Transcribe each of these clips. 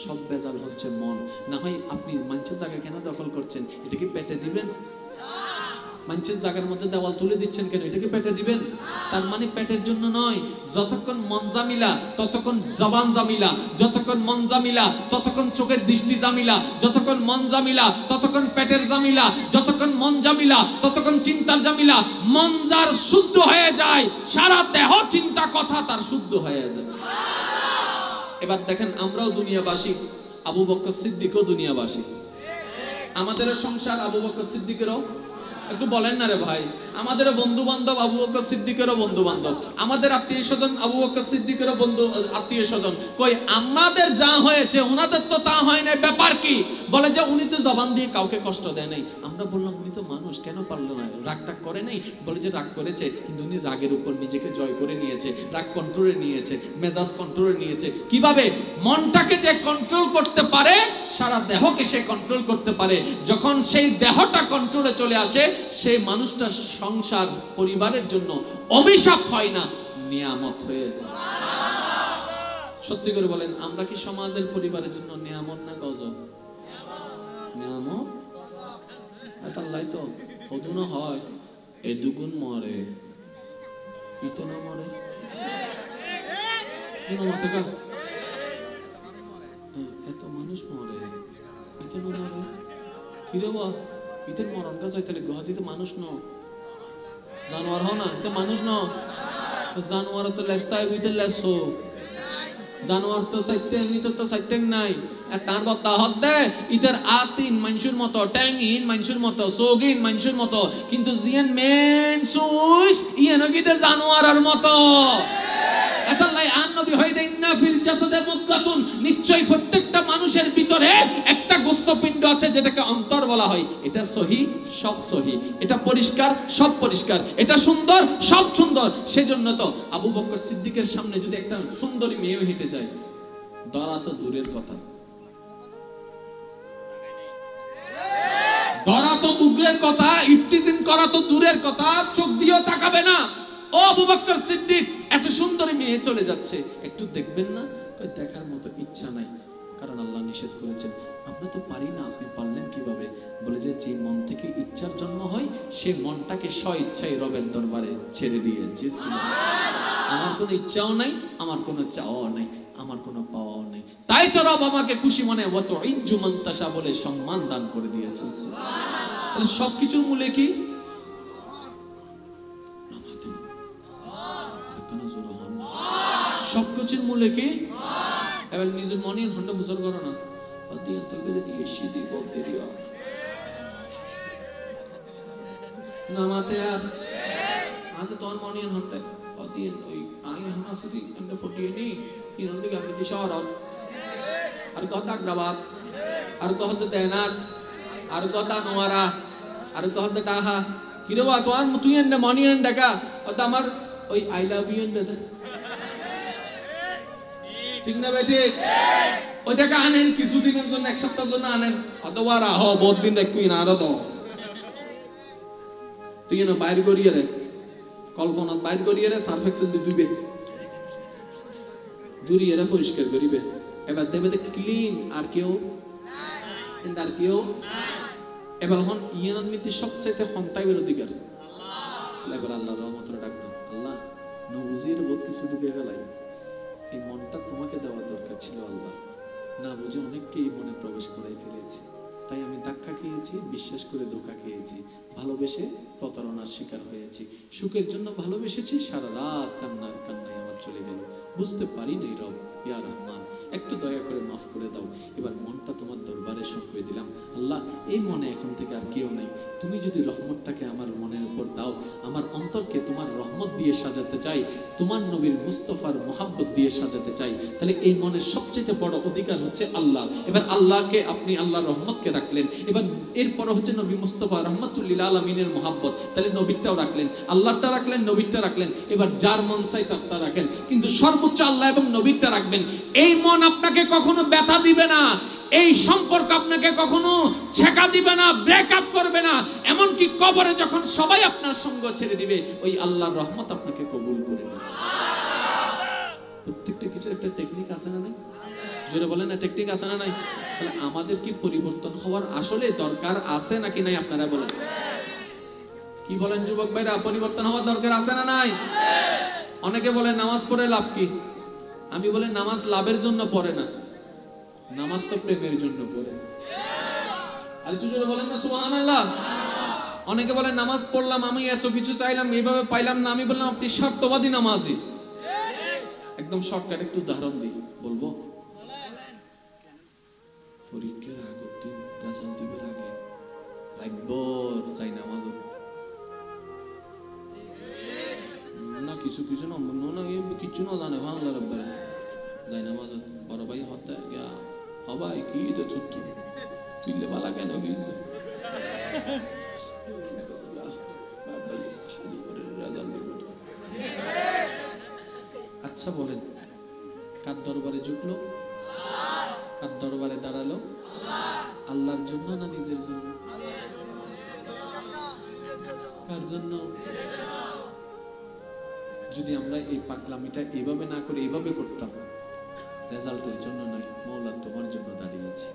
সব বেজাল হচ্ছে মন। না হয় আপনি মানুষের জায়গা কেন দখল করছেন? এটা কি পেটে দিবেন? মানুষের জায়গার মধ্যে দেওয়াল তুলে দিচ্ছেন কেন? এটা কি পেটে দিবেন? তার মানে পেটের জন্য নয়। যতক্ষণ মন জামিলা ততক্ষণ জবান জামিলা, যতক্ষণ মন জামিলা ততক্ষণ চোখের দৃষ্টি জামিলা, যতক্ষণ মন জামিলা ততক্ষণ পেটের জামিলা, যতক্ষণ মন জামিলা ততক্ষণ চিন্তার জামিলা। মন যার শুদ্ধ হয়ে যায়, সারা দেহ চিন্তা কথা তার শুদ্ধ হয়ে যায়। এবার দেখেন, আমরাও দুনিয়াবাসী, আবু বকর সিদ্দিকও দুনিয়াবাসী। আমাদের সংসার আবু বকর সিদ্দিকেরও, একটু বলেন না রে ভাই। আমাদের বন্ধু বান্ধব আবু বকর সিদ্দিকেরও বন্ধু বান্ধব, আমাদের আত্মীয় স্বজন আবু বকর সিদ্দিকেরও বন্ধু আত্মীয় স্বজন। কই আমাদের যা হয়েছে ওনাদের তো তা হয় না, ব্যাপার কি? বলে যে উনি তো জবান দিয়ে কাউকে কষ্ট দেয় নাই। আমরা বললাম উনি তো মানুষ, কেন পারলো না? রাগ টাগ করে নাই? বলে যে রাগ করেছে, কিন্তু উনি রাগের উপর নিজেকে জয় করে নিয়েছে, রাগ কন্ট্রোলে নিয়েছে, মেজাজ কন্ট্রোলে নিয়েছে। কিভাবে? মনটাকে যে কন্ট্রোল করতে পারে, সারা দেহকে সে কন্ট্রোল করতে পারে। যখন সেই দেহটা কন্ট্রোলে চলে আসে, সেই মানুষটা সংসার পরিবারের জন্য অভিশাপ হয় না, নিয়ামত হয়ে যায়। সত্যি করে বলেন, আমরা কি সমাজের পরিবারের জন্য নিয়ামত না গজব? নিয়ামত। এতাল্লাই তো হদুন হয় এ দুগুণ মরে ইতো না মরে এত মানুষ মরে ইতো না মরে। কিরে বা ইতের মরণ গাছ হয় তাহলে গহাদিতে মানুষ ন জানোয়ার হ না, এটা মানুষ ন। জানোয়ার তো লেস্তায় বুঝতে লেস হোক, জানোয়ার তো সাইটে নিতে তো সাইটে নাই। আর তার বত্তা হদ দে ইতের আতিন মানুষের মতো, ট্যাঙ্গিন মানুষের মতো, সোগিন মানুষের মতো, কিন্তু জিয়ান মেন সুইস ইয়ানো গিতে জানোয়ারের মতো। এতাল্লাই আন নবী হইদে ইন্না ফিল জাসাদে মুদগাতুন, নিশ্চয়ই প্রত্যেকটা মানুষের ভিতরে একটা গোস্তপিণ্ড আছে যেটাকে অন্তর বলা হয়। এটা সহি, সব সহি, এটা পরিষ্কার, সব পরিষ্কার, এটা সুন্দর, সব সুন্দর। সেজন্য তো আবু বকর সিদ্দিকের সামনে যদি একটা সুন্দরী মেয়েও হেঁটে যায়, ধরা তো দূরের কথা, ধরা তো দূরের কথা, ইফতিজিন করা তো দূরের কথা, চোখ দিয়েও তাকাবে না। ও আবু বকর সিদ্দিক, এত সুন্দরী মেয়ে চলে যাচ্ছে, একটু দেখবেন না? দেখার মতো ইচ্ছা নাই, কারণ আল্লাহ নিষেধ করেছেন। আমরা তো পারি না, আপনি পারলেন কিভাবে? বলে যে যে মন থেকে ইচ্ছার জন্ম হয়, সে মনটাকে স্ব ইচ্ছায় রবের দরবারে ছেড়ে দিয়েছে। আমার কোনো ইচ্ছাও নাই, আমার কোনো চাওয়াও নাই, আমার কোনো পাওয়াও নেই, তাই তো রব আমাকে খুশি মনে ওয়াত ইজ্জু মান তাশা বলে সম্মান দান করে দিয়েছেন। তাহলে সবকিছুর মূলে কি? সবকিছুর মূলে কি? এবার নিজের মনে হন্ডা ফুসল করো না, নামাতে আর হাতে তোমার মনে হন্ডা অদিন ওই আই হানা সিটি এন্ড ফটিয়ে নি ইনন দিকে আপনি দিশারত আর কথা গ্রাবাত আর কথা দেনাত আর কথা নোয়ারা আর কথা টাহা কিরে বা তোমার তুই এন্ড মনি এন্ড ডাকা অত আমার ওই আই লাভ ইউ এন্ড ঠিক না বেটি? ওই টাকা আনেন কিছুদিনের জন্য, এক সপ্তাহের জন্য আনেন, অথবা রাহ বহুত দিন রাখুই না আরো তো তুই না বাইর করিয়ে রে, কল্পনা বাইর করিয়ে রে, সার্ফেক্সল দিয়ে দুইবে দূরিয়ে রে, পরিষ্কার করিবে। এবার দেবে ক্লিন, আর কেউ আর কেউ। এবার হন ইয়ান মিতি সবচাইতে সন্তাইবের অধিকার। এবার আল্লাহ রহমতের ডাকতো, আল্লাহ নবুজির বহুত কিছু ডুবে গেলাই, এই মনটা তোমাকে দেওয়া দরকার ছিল আল্লাহ, না বুঝে অনেককেই মনে প্রবেশ করাই ফেলেছি, তাই আমি ধাক্কা খেয়েছি, বিশ্বাস করে ধোঁকা খেয়েছি, ভালোবেসে প্রতারণার শিকার হয়েছি, সুখের জন্য ভালোবেসেছি, সারা রাত কান্নার কান্নায় আমার চলে গেল, বুঝতে পারি নাই রব, ইয়া রহমান একটু দয়া করে মাফ করে দাও। এবার মনটা তোমার দরবারে সঁপে দিলাম, আল্লাহ এই মনে এখন থেকে আর কেউ নেই, তুমি যদি রহমতটাকে আমার মনের উপর দাও, আমার অন্তরকে তোমার রহমত দিয়ে সাজাতে চাই, তোমার নবীর মুস্তাফার মোহাব্বত দিয়ে সাজাতে চাই, তাহলে এই মনের সবচেয়ে বড় অধিকার হচ্ছে আল্লাহ। এবার আল্লাহকে আপনি আল্লাহর রহমতকে রাখলেন, এবার এরপর হচ্ছে নবী মুস্তাফা রহমতুল্লিল আলামিনের মোহাব্বত, তাহলে নবীরটাও রাখলেন, আল্লাহটা রাখলেন, নবীরটা রাখলেন, এবার যার মন চাই তারটা রাখেন, কিন্তু সর্বোচ্চ আল্লাহ এবং নবীরটা রাখবেন। এই মন আপনাকে কখনো ব্যথা দিবে না, এই সম্পর্ক আপনাকে কখনো ছেকা দিবে না, ব্রেকআপ করবে না, এমনকি কবরে যখন সবাই আপনার সঙ্গ ছেড়ে দিবে, ওই আল্লাহর রহমত আপনাকে কবুল করে নেবে। প্রত্যেকটা কিছু একটা টেকনিক আছে না? জোরে বলেন না, ঠিক আছে না নাই? তাহলে আমাদের কি পরিবর্তন হওয়ার আসলে দরকার আছে নাকি নাই? আপনারা বলেন, কি বলেন যুবক ভাইরা, পরিবর্তন হওয়ার দরকার আছে না নাই? অনেকে বলে নামাজ পড়ে লাভ কি? আমি বলি নামাজ লাভের জন্য পড়ে না, নামাজ তো প্রেমের জন্য পড়ে। আর একটু জোরে বলেন না সুবহানাল্লাহ। অনেকে বলে নামাজ পড়লাম, আমি এত কিছু চাইলাম, এইভাবে পাইলাম না। আমি বললাম আপনি স্বার্থবাদী নামাজি। একদম শর্টকাট একটু উদাহরণ দিই, বলবো। পরীক্ষার আগের দিন রেজাল্ট দিবের আগে রাতভর যাই নামাজ না, কিছু কিছু না কিছু না জানে ভাঙলা রব্বারে যাই নামাজ বড় ভাই হত্যা গিয়া হবাই কি তো ছুট্টু কিনলে বালা কেন গিয়েছে আচ্ছা বলেন, কার দরবারে ঝুঁকলো? কার দরবারে দাঁড়ালো? আল্লাহর জন্য না নিজের জন্য? কার জন্য? যদি আমরা এই পাগলামিটা এইভাবে না করে এইভাবে করতাম, রেজাল্টের জন্য নয়, মওলা তোমার জন্য দাঁড়িয়েছি,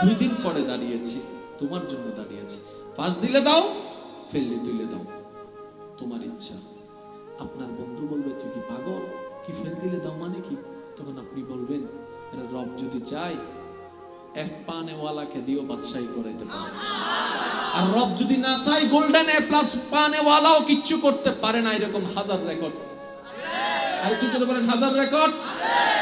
2 দিন পরে দাঁড়িয়েছি, তোমার জন্য দাঁড়িয়েছি। পাস দিলে দাও, ফেললে তুলে দাও, তোমার ইচ্ছা। আপনার বন্ধু বলবে তুই কি পাগল, কি ফেল দিলে দাও মানে কি? তখন আপনি বলবেন রব যদি চাই এফ পানেওয়ালাকে দিও বাদশাহী করাইতে পারে, আর রব যদি না চাই গোল্ডেন এ প্লাস পানেওয়ালাও কিচ্ছু করতে পারে না। এরকম হাজার রেকর্ড, আর একটু জোরে বলেন হাজার রেকর্ড।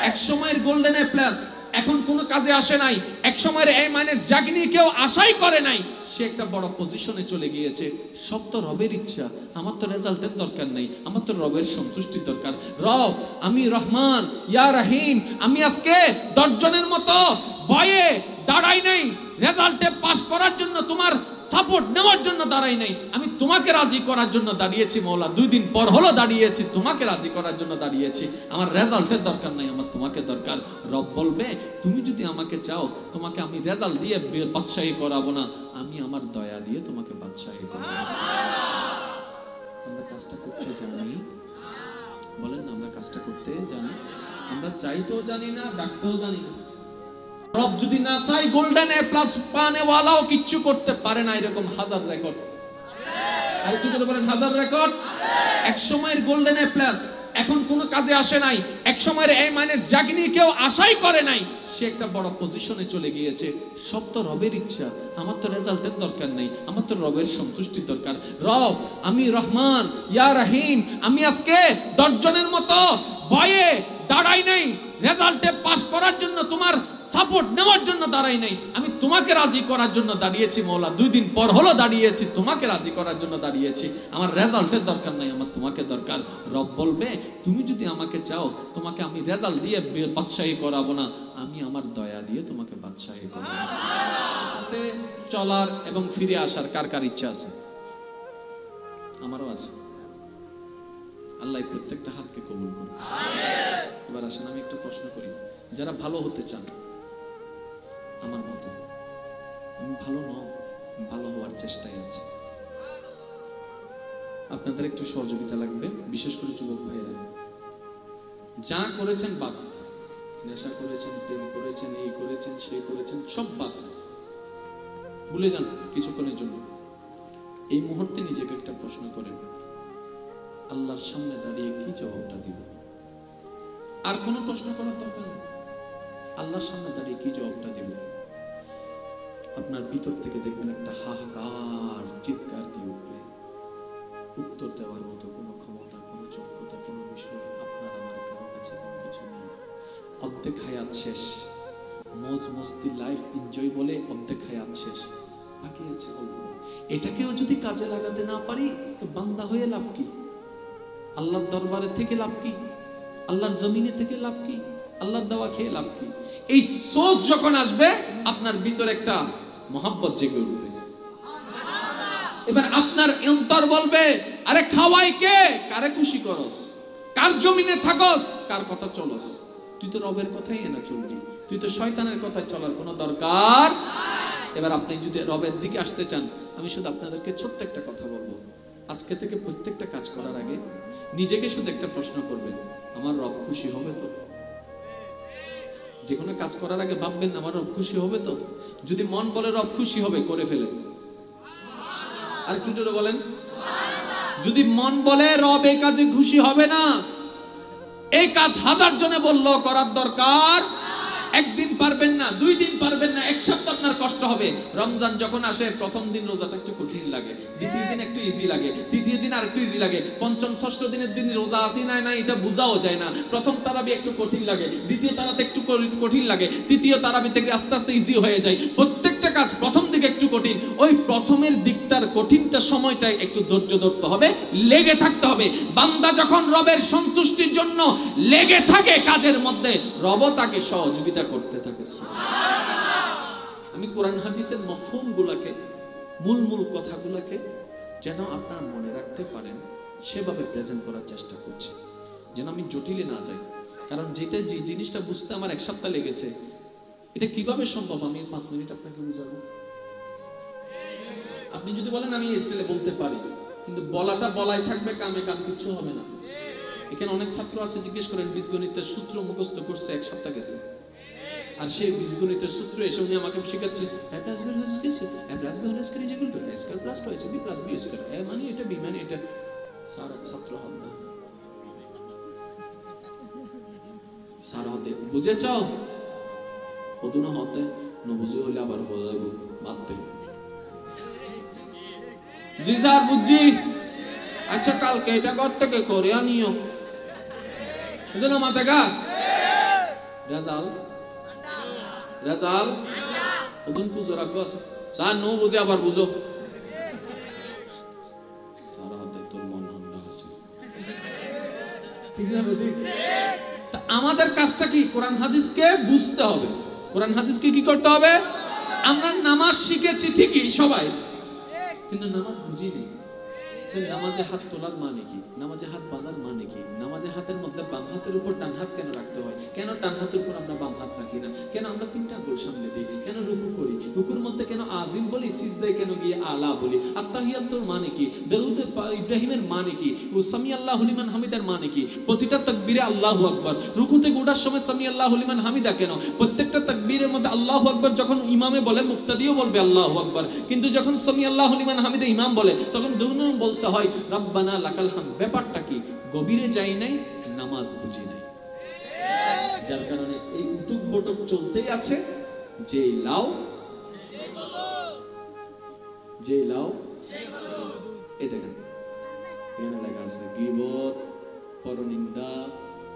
এক সময়ের গোল্ডেন এ প্লাস এখন কোনো কাজে আসে নাই, এক সময়ের এ মাইনাস যাকে নিয়ে কেউ আশাই করে নাই, সে একটা বড় পজিশনে চলে গিয়েছে। সব তো রবের ইচ্ছা, আমার তো রেজাল্টের দরকার নেই, আমার তো রবের সন্তুষ্টির দরকার। রব আমি রহমান ইয়া রহিম, আমি আজকে 10 জনের মতো ভয়ে দাঁড়াই নাই, রেজাল্টে পাস করার জন্য তোমার সাপোর্ট নেওয়ার জন্য দাঁড়াই নাই, আমি তোমাকে রাজি করার জন্য দাঁড়িয়েছি মওলা। 2 দিন পর হলো দাঁড়িয়েছি, তোমাকে রাজি করার জন্য দাঁড়িয়েছি, আমার রেজাল্টের দরকার নাই, আমার তোমাকে দরকার। রব বলবে তুমি যদি আমাকে চাও, তোমাকে আমি রেজাল্ট দিয়ে বাদশাহী করাবো না, আমি আমার দয়া দিয়ে তোমাকে বাদশাহী করাবো। আমরা কাজটা করতে জানি? বলেন না, আমরা কাজটা করতে জানি? আমরা চাইতেও জানি না, ডাকতেও জানি না। রব যদি না চাই গোল্ডেন এ প্লাস পানেওয়ালাও কিচ্ছু করতে পারে না। এরকম হাজার রেকর্ড, আর একটু জোরে বলেন হাজার রেকর্ড। এক সময়ের গোল্ডেন এ প্লাস এখন কোনো কাজে আসে নাই, এক সময়ের এ মাইনাস যাকে নিয়ে কেউ আশাই করে নাই, সে একটা বড় পজিশনে চলে গিয়েছে। সব তো রবের ইচ্ছা, আমার তো রেজাল্টের দরকার নেই, আমার তো রবের সন্তুষ্টির দরকার। রব আমি রহমান ইয়া রহিম, আমি আজকে 10 জনের মতো ভয়ে দাঁড়াই নাই, রেজাল্টে পাস করার জন্য তোমার সাপোর্ট নেওয়ার জন্য দাঁড়াই নাই, আমি তোমাকে রাজি করার জন্য দাঁড়িয়েছি মওলা। 2 দিন পর হলো দাঁড়িয়েছি, তোমাকে রাজি করার জন্য দাঁড়িয়েছি, আমার রেজাল্টের দরকার নাই, আমার তোমাকে দরকার। রব বলবে তুমি যদি আমাকে চাও, তোমাকে আমি রেজাল্ট দিয়ে বাদশাহী করাবো না, আমি আমার দয়া দিয়ে তোমাকে বাদশাহী করাবো। চলার এবং ফিরে আসার কার কার ইচ্ছা আছে? আমারও আছে। আল্লাহ প্রত্যেকটা হাতকে কবুল করুন। এবার আসেন আমি একটু প্রশ্ন করি, যারা ভালো হতে চান আমার মতো, আমি ভালো নয়, ভালো হওয়ার চেষ্টায় আছি, আপনাদের একটু সহযোগিতা লাগবে, বিশেষ করে যুবক ভাইরা। যা করেছেন বাদ, নেশা করেছেন, প্রেম করেছেন, এই করেছেন, সেই করেছেন, সব বাদ, ভুলে যান কিছুক্ষণের জন্য। এই মুহূর্তে নিজেকে একটা প্রশ্ন করেন, আল্লাহর সামনে দাঁড়িয়ে কি জবাবটা দিব? আর কোনো প্রশ্ন করার দরকার নেই, আল্লাহর সামনে দাঁড়িয়ে কি জবাবটা দিব? আপনার ভিতর থেকে দেখবেন একটা হাহাকার চিৎকার দিয়ে উঠবে। উত্তর দেওয়ার মতো কোনো ক্ষমতা, কোনো যোগ্যতা, কোনো বিষয় আপনার আমার কারো কাছে কোনো কিছু নেই। অর্ধেক হায়াত শেষ, মজ মস্তি লাইফ এনজয় বলে অর্ধেক হায়াত শেষ, বাকি আছে অল্প। এটাকেও যদি কাজে লাগাতে না পারি তো বান্দা হয়ে লাভ কি? আল্লাহর দরবারে থেকে লাভ কি? আল্লাহর জমিনে থেকে লাভ কি? আল্লাহর দেওয়া খেয়ে লাভ কি? এই সোচ যখন আসবে আপনার ভিতরে একটা মহব্বত জেগে উঠবে। এবার আপনার অন্তর বলবে আরে খাওয়াই কে, কারে খুশি করস, কার জমিনে থাকস, কার কথা চলস, তুই তো রবের কথাই এনে চলবি, তুই তো শয়তানের কথায় চলার কোনো দরকার। এবার আপনি যদি রবের দিকে আসতে চান, আমি শুধু আপনাদেরকে ছোট্ট একটা কথা বলবো, আজকে থেকে প্রত্যেকটা কাজ করার আগে নিজেকে শুধু একটা প্রশ্ন করবেন, আমার রব খুশি হবে তো? যে কোনো কাজ করার আগে ভাববেন আমার রব খুশি হবে তো। যদি মন বলে রব খুশি হবে, করে ফেলেন। আর একটু জোরে বলেন। যদি মন বলে রব এই কাজে খুশি হবে না, এই কাজ 1000 জনে বললো করার দরকার, একদিন পারবেন না, 2 দিন পারবেন না, 1 সপ্তাহ আপনার কষ্ট হবে। রমজান যখন আসে, প্রথম দিন রোজাটা একটু কঠিন লাগে, দ্বিতীয় দিন একটু ইজি লাগে, তৃতীয় দিন আর একটু ইজি লাগে, পঞ্চম ষষ্ঠ দিনের দিন রোজা আসি না এটা বোঝাও যায় না। প্রথম তারাবি একটু কঠিন লাগে, দ্বিতীয় তারাতে একটু কঠিন লাগে, তৃতীয় তারাবি থেকে আস্তে আস্তে ইজি হয়ে যায়। প্রত্যেকটা কাজ প্রথম দিকে একটু কঠিন, ওই প্রথমের দিকটার কঠিনটা সময়টাই একটু ধৈর্য ধরতে হবে, লেগে থাকতে হবে। বান্দা যখন রবের সন্তুষ্টির জন্য লেগে থাকে কাজের মধ্যে, রব তাকে সহযোগিতা করতে থাকে। আমি কোরআন হাদিসের মফহুমগুলোকে, মূল কথাগুলোকে যেন আপনারা মনে রাখতে পারেন, সেভাবে প্রেজেন্ট করার চেষ্টা করছি, যেন আমি জটিলে না যাই। কারণ যে জিনিসটা বুঝতে আমার 1 সপ্তাহ লেগেছে, এটা কিভাবে সম্ভব আমি 5 মিনিট আপনাকে বুঝাবো? আপনি যদি বলেন আমি এই স্টাইলে বলতে পারি, কিন্তু বলাই থাকবে, কামে কাম কিছু হবে না। এখানে অনেক ছাত্র আছে, জিজ্ঞেস করেন বীজগণিতের সূত্র মুখস্থ করছে, 1 সপ্তাহ গেছে, আর সেই বীজগণিতের সূত্র এসে উনি আমাকে শিখাচ্ছে a plus b হলে কি আছে, a plus b হলে square equal to a square plus 2ab plus b square, এ মানে এটা b মানে এটা। সারা ছাত্র হবে সারা হতে বুঝেছাও, কত না হতে না বুঝে হলে আবার বলবো বাদ দে। জি স্যার বুঝছি। আচ্ছা কালকে এটা ঘর থেকে করে আনিও, বুঝলো মাথা গা রেজাল্ট ওদিন পুজো রাখবো আছে স্যার, নো বুঝে আবার বুঝো। সারা হাতে তোর মন ঠান্ডা আছে, ঠিক না? ঠিক। তা আমাদের কাজটা কি? কোরআন হাদিসকে বুঝতে হবে। কোরআন হাদিসকে কি করতে হবে? আমরা নামাজ শিখেছি ঠিকই সবাই, কিন্তু নামাজ বুঝিনি। নামাজে হাত তোলার মানে কি, নামাজে হাত বাঁধার মানে কি, নামাজে হাতের মধ্যে বাম হাতের উপর ডান হাত কেন রাখতে হয়, কেন ডান হাতের উপর আমরা বাম হাত রাখি না, কেন আমরা 3টা গোল সামনে দিই, কেন রুকু করি, রুকুর মধ্যে কেন আজিম বলি, সিজদায় কেন গিয়ে আলা বলি, আত্তাহিয়াতুর মানে কি, দরুদ ইব্রাহিমের মানে কি, সামি আল্লাহু লিমান হামিদার মানে কি, প্রতিটা তাকবীরে আল্লাহু আকবার, রুকুতে ওঠার সময় সামি আল্লাহু লিমান হামিদা কেন, প্রত্যেকটা তাকবীরের মধ্যে আল্লাহু আকবার যখন ইমামে বলে মুক্তাদিও বলবে আল্লাহু আকবার, কিন্তু যখন সামি আল্লাহু লিমান হামিদা ইমাম বলে তখন দুজনেই বলতে হয় রব্বানা লাকাল হামদ। ব্যাপারটা কি? গভীরে যাই নাই, নামাজ বুঝি নাই, যার কারণে এই উটুক বটক চলতেই আছে। যে লাও এই দেখেন এখানে লেখা আছে গীবত, পরনিন্দা,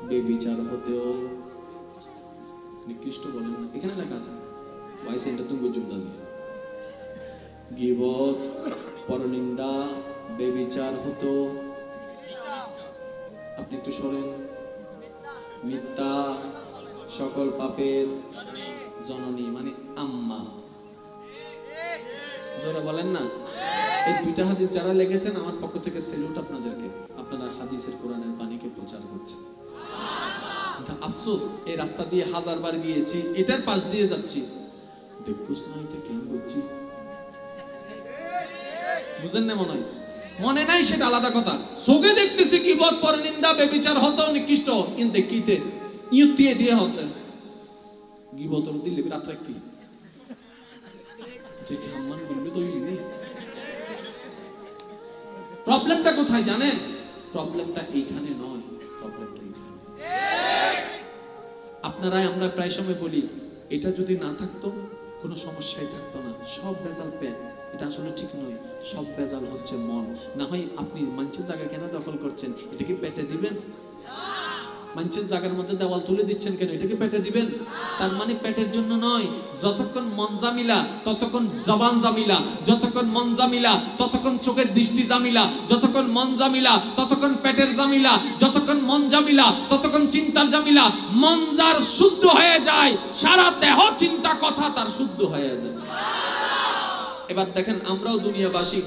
বেবিচার হতেও নিকৃষ্ট বলেন না, এখানে লেখা আছে ওয়াইস এটা তুমি বুঝুন। গীবত, পরনিন্দা, বেবিচার হতো, আপনি একটু সরেন, মিথ্যা, সকল পাপের জননী মানে আম্মা, জোরে বলেন না। এই 2টা হাদিস যারা লিখেছেন আমার পক্ষ থেকে সেলুট আপনাদেরকে, আপনারা হাদিসের কোরআনের বাণীকে প্রচার করছেন। আফসোস এই রাস্তা দিয়ে 1000 বার গিয়েছি, এটার পাশ দিয়ে যাচ্ছি, দেখুস না এটা কেন বলছি, বুঝেন না? মনে নাই সেটা আলাদা কথা, চোখে দেখতেছি গীবত, পরনিন্দা, বেবিচার হতো নিকৃষ্ট, কিন্তু কিতে ইউতিয়ে দিয়ে হতেন গীবতর দিলে রাত্রে কি দেখে হাম্মান বলবে তো ইনি। প্রবলেমটা কোথায় জানেন? প্রবলেমটা এইখানে নয়, প্রবলেমটা এইখানে। আপনারাই আমরা প্রায় সময় বলি এটা যদি না থাকতো কোনো সমস্যাই থাকতো না, সব ভেজাল পেট, এটা আসলে ঠিক নয়। সব ভেজাল হচ্ছে মন। না হয় আপনি মানুষের জায়গা কেন দখল করছেন? এটা কি পেটে দিবেন? মানুষের জায়গার মধ্যে দেওয়াল তুলে দিচ্ছেন কেন? এটা কি পেটে দিবেন? তার মানে পেটের জন্য নয়। যতক্ষণ মন জামিলা ততক্ষণ জবান জামিলা, যতক্ষণ মন জামিলা ততক্ষণ চোখের দৃষ্টি জামিলা, যতক্ষণ মন জামিলা ততক্ষণ পেটের জামিলা, যতক্ষণ মন জামিলা ততক্ষণ চিন্তার জামিলা। মন যার শুদ্ধ হয়ে যায়, সারা দেহ চিন্তা কথা তার শুদ্ধ হয়ে যায়। এবার দেখেন আমরাও দুনিয়াবাসী,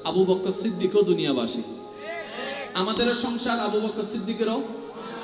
আবু বকর সিদ্দিকও দুনিয়াবাসী, আমাদের সংসার আবু বকর সিদ্দিকেরও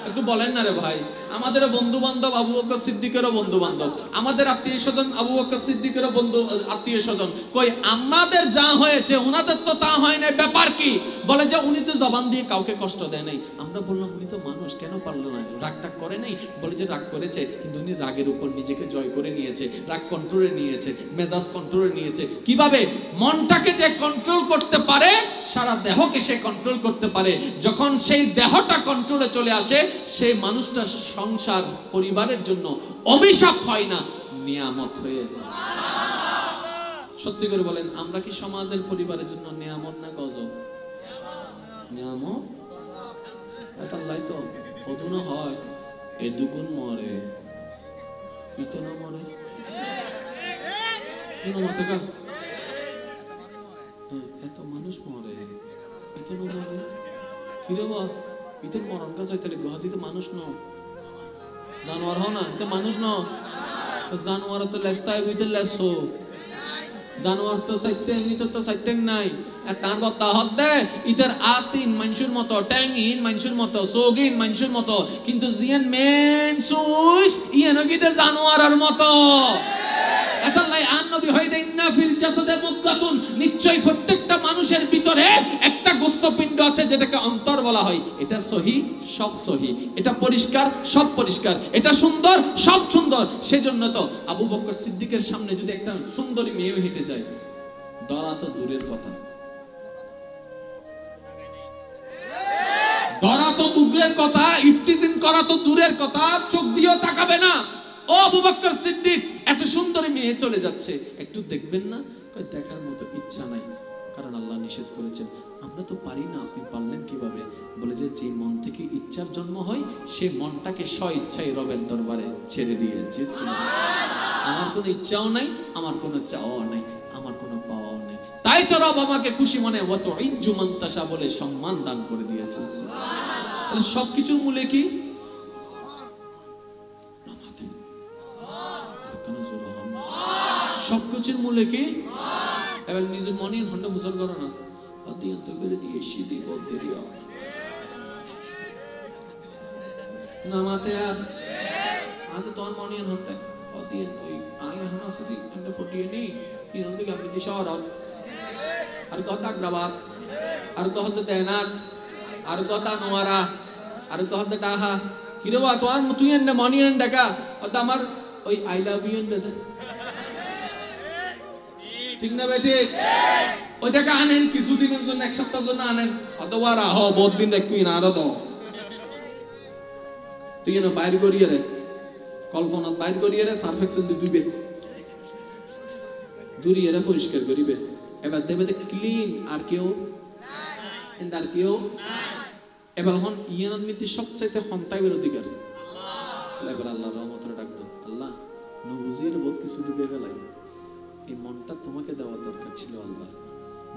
একটু বলেন না রে ভাই। আমাদের বন্ধু বান্ধব আবু বকর সিদ্দিকেরও বন্ধু বান্ধব, আমাদের আত্মীয় স্বজন আবু বকর সিদ্দিকেরও বন্ধু আত্মীয় স্বজন। কই আমাদের যা হয়েছে ওনাদের তো তা হয় না, ব্যাপার কি? বলে যে উনি তো জবান দিয়ে কাউকে কষ্ট দেয় নাই। আমরা বললাম উনি তো মানুষ, কেন পারলো না? রাগ টাগ করে নাই? বলে যে রাগ করেছে, কিন্তু উনি রাগের উপর নিজেকে জয় করে নিয়েছে, রাগ কন্ট্রোলে নিয়েছে, মেজাজ কন্ট্রোলে নিয়েছে। কিভাবে? মনটাকে যে কন্ট্রোল করতে পারে, সারা দেহকে সে কন্ট্রোল করতে পারে। যখন সেই দেহটা কন্ট্রোলে চলে আসে, সেই মানুষটা সংসার পরিবারের জন্য অভিশাপ হয় না, নিয়ামত হয়ে যায়। সত্যি করে বলেন, আমরা কি সমাজের পরিবারের জন্য নিয়ামত না গজব? নিয়ামত। এটাই তো অধুনা হয় এ দুগুণ মরে পিতে না মরে এত মানুষ মরে পিতে না মরে কিরে বা পিতের মরণ কাছে তাহলে গ্রহ দিতে মানুষ ন জানোয়ার হ না, এটা মানুষ ন। জানোয়ার তো লেস্তায় বুঝতে লেস হোক, জানোয়ার তো সাইটেং, ইতো তো সাইটেং নাই। আর তার বত্তা হদ দে ইতার আতিন মানুষের মতো, ট্যাঙ্গিন মানুষের মতো, সোগিন মানুষের মতো, কিন্তু জিয়ান মেন সুইস ইয়ানো কিতে জানোয়ারের মতো। এতাল্লাই আন নবী হইদে ইন্না ফিল জাসাদে মুদগাতুন, নিশ্চয়ই প্রত্যেকটা মানুষের ভিতরে একটা গোস্তপিণ্ড আছে যেটাকে অন্তর বলা হয়। এটা সহি, সব সহি, এটা পরিষ্কার, সব পরিষ্কার, এটা সুন্দর, সব সুন্দর। সেজন্য তো আবু বকর সিদ্দিকের সামনে যদি একটা সুন্দরী মেয়ে হেঁটে যায়, ধরা তো দূরের কথা, ধরা তো দূরের কথা, ইফতিজিন করা তো দূরের কথা, চোখ দিয়েও তাকাবে না। ও আবু বকর সিদ্দিক, এত সুন্দরী মেয়ে চলে যাচ্ছে, একটু দেখবেন না? দেখার মতো ইচ্ছা নাই, কারণ আল্লাহ নিষেধ করেছেন। আমরা তো পারি না, আপনি পারলেন কিভাবে? বলে যে যে মন থেকে ইচ্ছার জন্ম হয়, সে মনটাকে স্ব ইচ্ছায় রবের দরবারে ছেড়ে দিয়েছে। আমার কোনো ইচ্ছাও নাই, আমার কোনো চাওয়াও নাই, আমার কোনো পাওয়াও নেই, তাই তো রব আমাকে খুশি মনে ওয়াত ইজ্জু মানতাশা বলে সম্মান দান করে দিয়েছেন। তাহলে সবকিছুর মূলে কি? সবকিছুর মূলে কি? এবার নিজের মনে হন্ডা ফুসল করো না, অত্যন্ত করে দিয়ে সিদ্ধি বলতে রিয়া নামাতে আর আজ তোমার মনে হন্ডা অতীন ওই আইন হানাসিদি এন্ড ফটিয়ে নেই ইন দিকে আপনি দিশার আর কথা গ্রাবাত আর কথা দেনাত আর কথা নোয়ারা আর কথা ডাহা কিরে বা তোমার তুই এন্ড মনি এন্ড ডাকা অত আমার ওই আই লাভ ইউ এন্ড ঠিক না বেটে? ওইটাকে আনেন কিছুদিনের জন্য, এক সপ্তাহের জন্য আনেন, অথবা রাহ বহুত দিন রাখবি না, আরো তো তুই এনে বাইর করিয়ে রে, কল্পনা বাইর করিয়ে রে, সার্ফেক্সন দিয়ে দুইবে দূরিয়ে রে, পরিষ্কার করিবে। এবার দেবে ক্লিন, আর কেউ আর কেউ। এবার হন ইয়ান মিতি সবচাইতে সন্তাইবের অধিকার। এবার আল্লাহর রহমতের ডাক দাও, আল্লাহ নবুজির বহুত কিছু দিবে ফেলাই, এই মনটা তোমাকে দেওয়া দরকার ছিল আল্লাহ,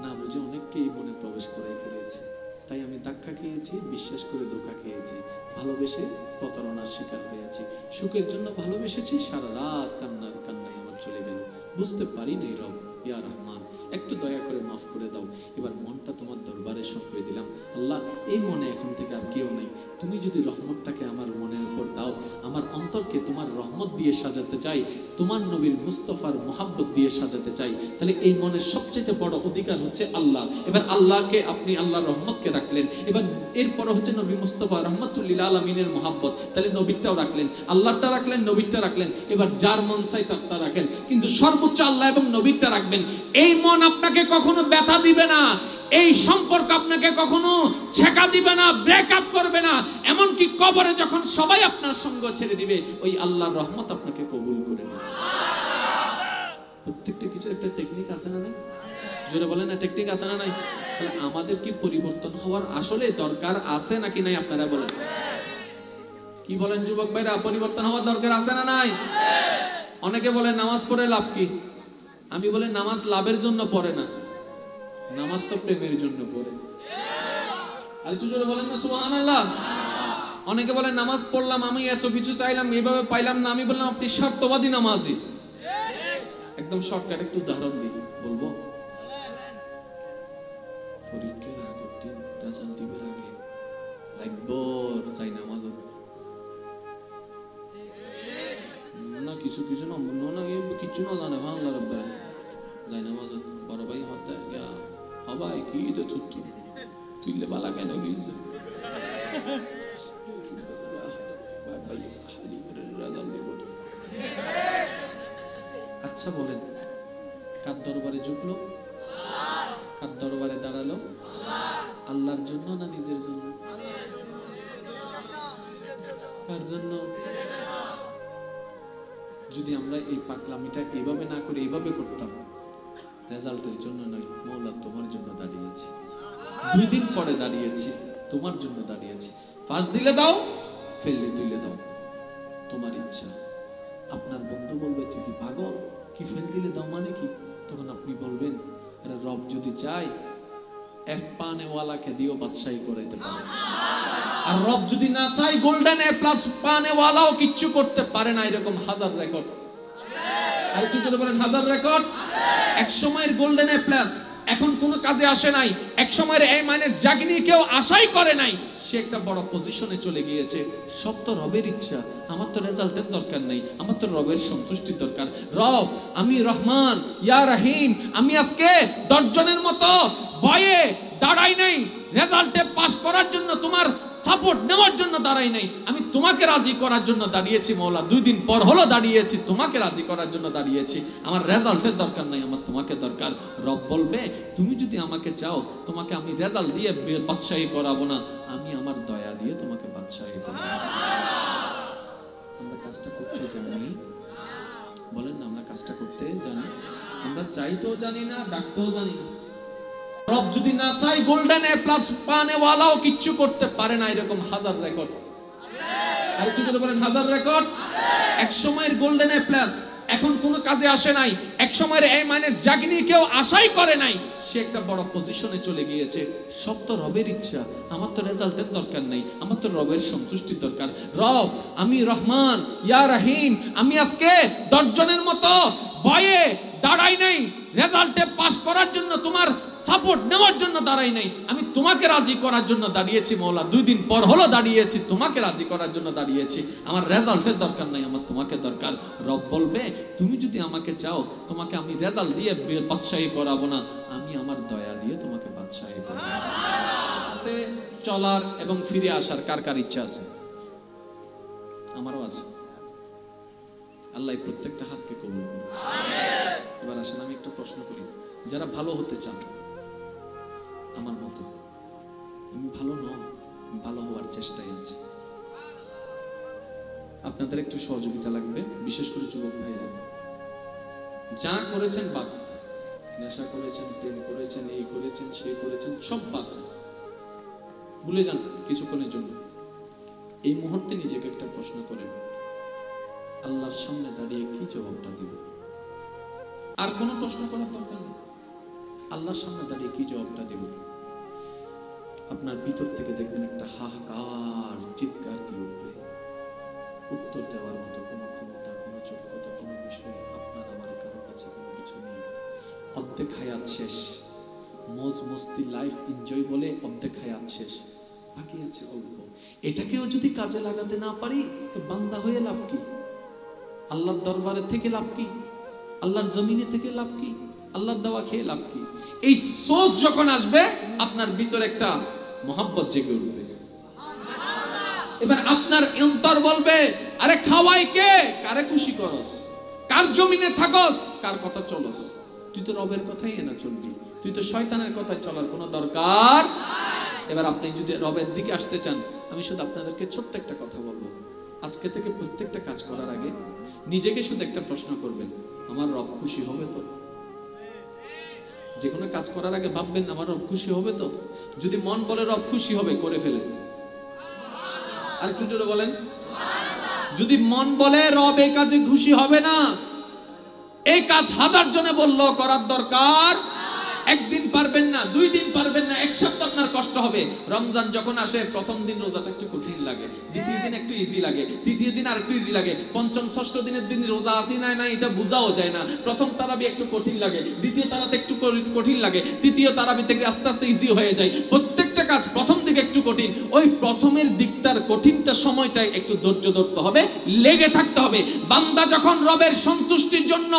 না বুঝে অনেককে এই মনে প্রবেশ করে ফেলেছে, তাই আমি ধাক্কা খেয়েছি, বিশ্বাস করে ধোঁকা খেয়েছি, ভালোবেসে প্রতারণার শিকার হয়েছি, সুখের জন্য ভালোবেসেছি, সারা রাত কান্নার কান্নায় আমার চলে গেল, বুঝতে পারি নাই রব, ইয়া রহমান একটু দয়া করে মাফ করে দাও। এবার মনটা তোমার দরবারে সঁপে দিলাম, আল্লাহ এই মনে এখন থেকে আর কেউ নেই, তুমি যদি রহমতটাকে আমার মনের উপর দাও, আমার অন্তরকে তোমার রহমত দিয়ে সাজাতে চাই, তোমার নবীর মুস্তাফার মোহাব্বত দিয়ে সাজাতে চাই, তাহলে এই মনের সবচেয়ে বড় অধিকার হচ্ছে আল্লাহ। এবার আল্লাহকে আপনি আল্লাহর রহমতকে রাখলেন, এবার এরপর হচ্ছে নবী মুস্তাফা রহমতুল্লিল আলামিনের মোহাব্বত, তাহলে নবীরটাও রাখলেন, আল্লাহটা রাখলেন, নবীরটা রাখলেন, এবার যার মন চাই তা রাখেন, কিন্তু সর্বোচ্চ আল্লাহ এবং নবীরটা রাখবেন। এই মন আপনাকে কখনো ব্যথা দিবে না, এই সম্পর্ক আপনাকে কখনো ছেকা দিবে না, ব্রেকআপ করবে না, এমনকি কবরে যখন সবাই আপনার সঙ্গ ছেড়ে দিবে, ওই আল্লাহর রহমত আপনাকে কবুল করে নেবে। প্রত্যেকটা কিছু একটা টেকনিক আছে না নাই? জোরে বলেন না, টেকনিক আছে না নাই? তাহলে আমাদের কি পরিবর্তন হওয়ার আসলে দরকার আছে নাকি নাই? আপনারা বলেন, কি বলেন যুবক ভাইরা, পরিবর্তন হওয়ার দরকার আছে না নাই? অনেকে বলে নামাজ পড়ে লাভ কি? আমি বলি নামাজ লাভের জন্য পড়ে না, নামাজ তো প্রেমের জন্য পড়ে। আর একটু জোরে বলেন না সুবহানাল্লাহ। অনেকে বলে নামাজ পড়লাম, আমি এত কিছু চাইলাম, এইভাবে পাইলাম না। আমি বললাম আপনি স্বার্থবাদী নামাজি। একদম শর্টকাট একটু উদাহরণ দিই, বলবো পরীক্ষার আগের দিন রেজাল্ট দিবার আগে রাতভর চাই নামাজ কিছু কিছু না না কিছু না জানে ভাঙলা রব্বা যাই না মজা বড় ভাই হতে গিয়া হবাই কি দে তুই তুইলে বালা কেন গিয়েছে আচ্ছা বলেন কার দরবারে ঝুঁকলো কার দরবারে দাঁড়ালো আল্লাহর জন্য না নিজের জন্য কার জন্য যদি আমরা এই পাগলামিটা এইভাবে না করে এইভাবে করতাম রেজাল্টের জন্য নয় মওলা তোমার জন্য দাঁড়িয়েছি 2 দিন পরে দাঁড়িয়েছি তোমার জন্য দাঁড়িয়েছি পাস দিলে দাও ফেললে দিলে দাও তোমার ইচ্ছা আপনার বন্ধু বলবে তুই কি পাগল কি ফেল দিলে দাও মানে কি তখন আপনি বলবেন আরে রব যদি চাই এফ পানে ওয়ালাকে দিও বাদশাহী করাইতে পারে আর রব যদি না চাই গোল্ডেন এ প্লাস পানে ওয়ালাও কিচ্ছু করতে পারে না এরকম হাজার রেকর্ড আর একটু জোরে বলেন হাজার রেকর্ড এক সময়ের গোল্ডেন এ প্লাস এখন কোনো কাজে আসে নাই এক সময়ের এ মাইনাস জাগনি কেউ আশাই করে নাই সে একটা বড় পজিশনে চলে গিয়েছে সব তো রবের ইচ্ছা আমার তো রেজাল্টের দরকার নেই আমার তো রবের সন্তুষ্টির দরকার রব আমি রহমান ইয়া রহিম আমি আজকে 10 জনের মতো ভয়ে দাঁড়াই নাই রেজাল্টে পাস করার জন্য তোমার সাপোর্ট নেওয়ার জন্য দাঁড়াই নাই আমি তোমাকে রাজি করার জন্য দাঁড়িয়েছি মওলা 2 দিন পর হলো দাঁড়িয়েছি তোমাকে রাজি করার জন্য দাঁড়িয়েছি আমার রেজাল্টের দরকার নাই আমার তোমাকে দরকার রব বলবে তুমি যদি আমাকে চাও তোমাকে আমি রেজাল্ট দিয়ে বাদশাহী করাবো না আমি আমার দয়া দিয়ে তোমাকে বাদশাহী করাবো আমরা কাজটা করতে জানি বলেন না আমরা কাজটা করতে জানি আমরা চাইতেও জানি না ডাকতেও জানি না রব যদি না চাই গোল্ডেন এ প্লাস পানে ওয়ালাও কিচ্ছু করতে পারে না এরকম হাজার রেকর্ড আর একটু জোরে বলেন হাজার রেকর্ড এক সময়ের গোল্ডেন এ প্লাস এখন কোনো কাজে আসে নাই এক সময়ের এ মাইনাস জাগনি কেউ আশাই করে নাই সে একটা বড় পজিশনে চলে গিয়েছে সব তো রবের ইচ্ছা আমার তো রেজাল্টের দরকার নেই আমার তো রবের সন্তুষ্টির দরকার রব আমি রহমান ইয়া রহিম আমি আজকে 10 জনের মতো ভয়ে দাঁড়াই নাই রেজাল্টে পাস করার জন্য তোমার সাপোর্ট নেওয়ার জন্য দাঁড়াই নাই আমি তোমাকে রাজি করার জন্য দাঁড়িয়েছি মওলা 2 দিন পর হলো দাঁড়িয়েছি তোমাকে রাজি করার জন্য দাঁড়িয়েছি আমার রেজাল্টের দরকার নাই আমার তোমাকে দরকার রব বলবে তুমি যদি আমাকে চাও তোমাকে আমি রেজাল্ট দিয়ে বাদশাহী করাবো না আমি আমার দয়া দিয়ে তোমাকে বাদশাহী করাবো চলার এবং ফিরে আসার কার কার ইচ্ছা আছে আমারও আছে আল্লাহ প্রত্যেকটা হাতকে কবুল করুন আমিন এবার আসেন আমি একটা প্রশ্ন করি যারা ভালো হতে চান আমার মতো আমি ভালো নই ভালো হওয়ার চেষ্টায় আছি আপনাদের একটু সহযোগিতা লাগবে বিশেষ করে যুবক ভাইরা যা করেছেন বাদ নেশা করেছেন প্রেম করেছেন এই করেছেন সেই করেছেন সব বাদ ভুলে যান কিছুক্ষণের জন্য এই মুহূর্তে নিজেকে একটা প্রশ্ন করেন আল্লাহর সামনে দাঁড়িয়ে কি জবাবটা দিব আর কোনো প্রশ্ন করার দরকার নেই আল্লাহর সামনে দাঁড়িয়ে কি জবাবটা দেব আপনার ভিতর থেকে দেখবেন একটা হাহাকার চিৎকার দিয়ে উঠবে উত্তর দেওয়ার মতো কোনো ক্ষমতা কোনো যোগ্যতা কোনো বিষয় আপনার আমার কারো কাছে কোনো কিছু নেই অর্ধেক হায়াত শেষ মজ মস্তি লাইফ এনজয় বলে অর্ধেক হায়াত শেষ বাকি আছে অল্প এটাকেও যদি কাজে লাগাতে না পারি তো বান্দা হয়ে লাভ কি আল্লাহর দরবারে থেকে লাভ কি আল্লাহর জমিনে থেকে লাভ কি আল্লাহর দেওয়া খেয়ে লাভ কি এই সোচ যখন আসবে আপনার ভিতরে একটা মহব্বত জেগে উঠবে এবার আপনার অন্তর বলবে আরে খাওয়াই কে কারে খুশি করস কার জমিনে থাকস কার কথা চলস তুই তো রবের কথাই না চলবি তুই তো শয়তানের কথায় চলার কোনো দরকার এবার আপনি যদি রবের দিকে আসতে চান আমি শুধু আপনাদেরকে ছোট্ট একটা কথা বলবো আজকে থেকে প্রত্যেকটা কাজ করার আগে নিজেকে শুধু একটা প্রশ্ন করবেন আমার রব খুশি হবে তো যে কোনো কাজ করার আগে ভাববেন আমার রব খুশি হবে তো যদি মন বলে রব খুশি হবে করে ফেলেন আর একটু জোরে বলেন যদি মন বলে রব এই কাজে খুশি হবে না এই কাজ 1000 জনে বললো করার দরকার একদিন পারবেন না 2 দিন পারবেন না এক সপ্তাহ আপনার কষ্ট হবে রমজান যখন আসে প্রথম দিন রোজাটা একটু কঠিন লাগে দ্বিতীয় দিন একটু ইজি লাগে তৃতীয় দিন আরেকটু ইজি লাগে পঞ্চম ষষ্ঠ দিনের দিন রোজা আসি না না এটা বোঝাও যায় না প্রথম তারাবি একটু কঠিন লাগে দ্বিতীয় তারাতে একটু কঠিন লাগে তৃতীয় তারাবি থেকে আস্তে আস্তে ইজি হয়ে যায় প্রত্যেক প্রত্যেকটা কাজ প্রথম দিকে একটু কঠিন, ওই প্রথমের দিকটার কঠিনটা সময়টাই একটু ধৈর্য ধরতে হবে, লেগে থাকতে হবে। বান্দা যখন রবের সন্তুষ্টির জন্য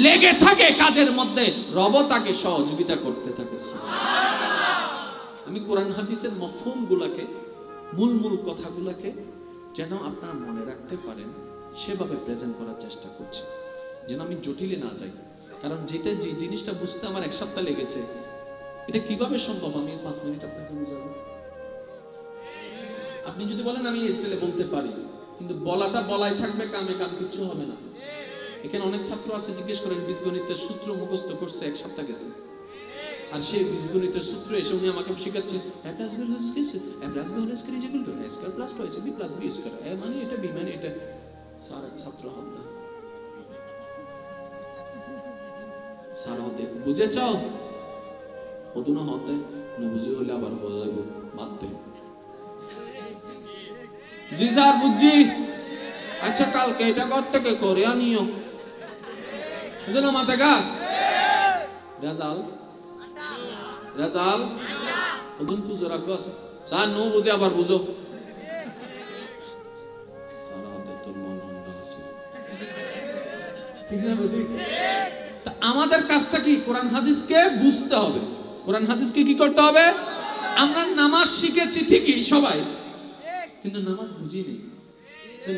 লেগে থাকে কাজের মধ্যে, রব তাকে সহযোগিতা করতে থাকে। আমি কোরআন হাদিসের মফহুম গুলাকে, মূল কথাগুলাকে যেন আপনারা মনে রাখতে পারেন সেভাবে প্রেজেন্ট করার চেষ্টা করছি, যেন আমি জটিলে না যাই। কারণ যে জিনিসটা বুঝতে আমার এক সপ্তাহ লেগেছে, এটা কিভাবে সম্ভব আমি 5 মিনিট আপনাকে বুঝাবো? আপনি যদি বলেন আমি স্টাইলে বলতে পারি, কিন্তু বলাটা বলাই থাকবে, কামে কাম কিছু হবে না। এখানে অনেক ছাত্র আছে, জিজ্ঞেস করেন বীজগণিতের সূত্র মুখস্থ করছে, এক সপ্তাহ গেছে, আর সেই বীজগণিতের সূত্র এসে উনি আমাকে শিখাচ্ছে মানে এটা বি মানে এটা। ছাত্র হত্যা সার হতে বুঝেছ, অধুনা হতে বুঝে হলে আবার বোঝা যাবো মারতে। জি স্যার বুঝছি, আচ্ছা কালকে এটা ঘর থেকে করে আনিও, বুঝলো মাথা গা রেজাল রেজাল ওদিন পুজো রাখবো আছে স্যার, নো বুঝে আবার বুঝো। সারা হাতে তোর মন আছে, ঠিক না? ঠিক। আমাদের কাজটা কি? কোরআন হাদিসকে বুঝতে হবে। কোরআন হাদিসকে কি করতে হবে? আমরা নামাজ শিখেছি ঠিকই সবাই, কিন্তু নামাজ বুঝি নেই।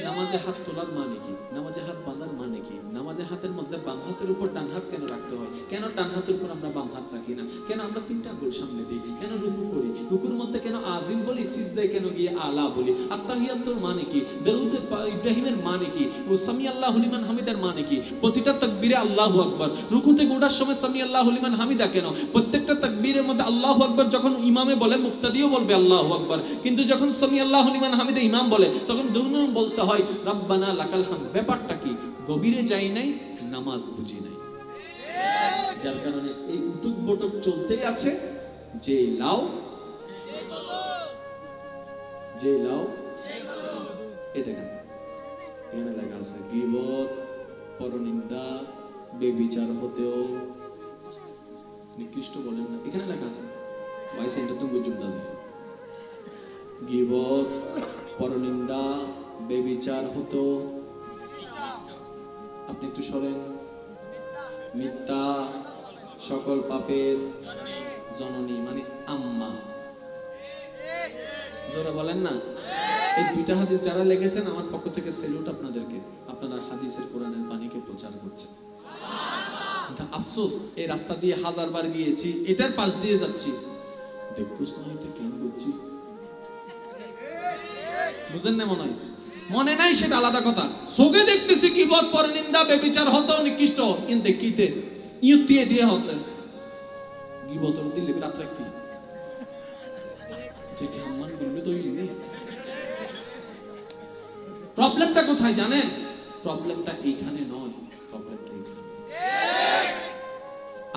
নামাজে হাত তোলার মানে কি, নামাজে হাত বাঁধার মানে কি, নামাজে হাতের মধ্যে বাম হাতের উপর ডান হাত কেন রাখতে হয়, কেন ডান হাতের উপর আমরা বাম হাত রাখি না, কেন আমরা 3টা আঙ্গুল সামনে দিই, কেন রুকু করি, রুকুর মধ্যে কেন আজিম বলি, সিজদায় কেন গিয়ে আলা বলি, আত্তাহিয়াতুর মানে কি, দাউদ ইব্রাহিমের মানে কি, সামি আল্লাহু লিমান হামিদার মানে কি, প্রতিটা তাকবীরে আল্লাহু আকবার, রুকুতে ওঠার সময় সামি আল্লাহু লিমান হামিদা কেন, প্রত্যেকটা তাকবীরের মধ্যে আল্লাহু আকবার যখন ইমামে বলে মুক্তাদিও বলবে আল্লাহু আকবার, কিন্তু যখন সামি আল্লাহু লিমান হামিদা ইমাম বলে তখন দুনো বলতে হয় রব্বানা লাকাল হামদ। ব্যাপারটা কি? গভীরে যাই নাই, নামাজ বুঝি নাই, যার কারণে এই উটুক বটক চলতেই আছে। যে লাও এই দেখেন এখানে লেখা আছে গীবত, পরনিন্দা, বেবিচার হতেও নিকৃষ্ট বলেন না, এখানে লেখা আছে ভাই সেন্টার তুমি বুঝুন না, গীবত, পরনিন্দা, বেবিচার হতো, আপনি একটু সরেন, মিথ্যা, সকল পাপের জননী মানে আম্মা, জোরে বলেন না। এই 2টা হাদিস যারা লিখেছেন আমার পক্ষ থেকে সেলুট আপনাদেরকে, আপনারা হাদিসের কোরআনের বাণীকে প্রচার করছেন। আফসোস এই রাস্তা দিয়ে 1000 বার গিয়েছি, এটার পাশ দিয়ে যাচ্ছি, দেখুস না এটা কেন করছি, বুঝেন না? মনে নাই সেটা আলাদা কথা, চোখে দেখতেছি গীবত, পরনিন্দা, বেবিচার হতো, নিকৃষ্ট, কিন্তু কিতে ইউতিয়ে দিয়ে হতো গীবতর দিলে রাত্রে কি দেখি হাম্মান বলবে তো ইনি। প্রবলেমটা কোথায় জানেন? প্রবলেমটা এইখানে নয়, প্রবলেমটা এইখানে।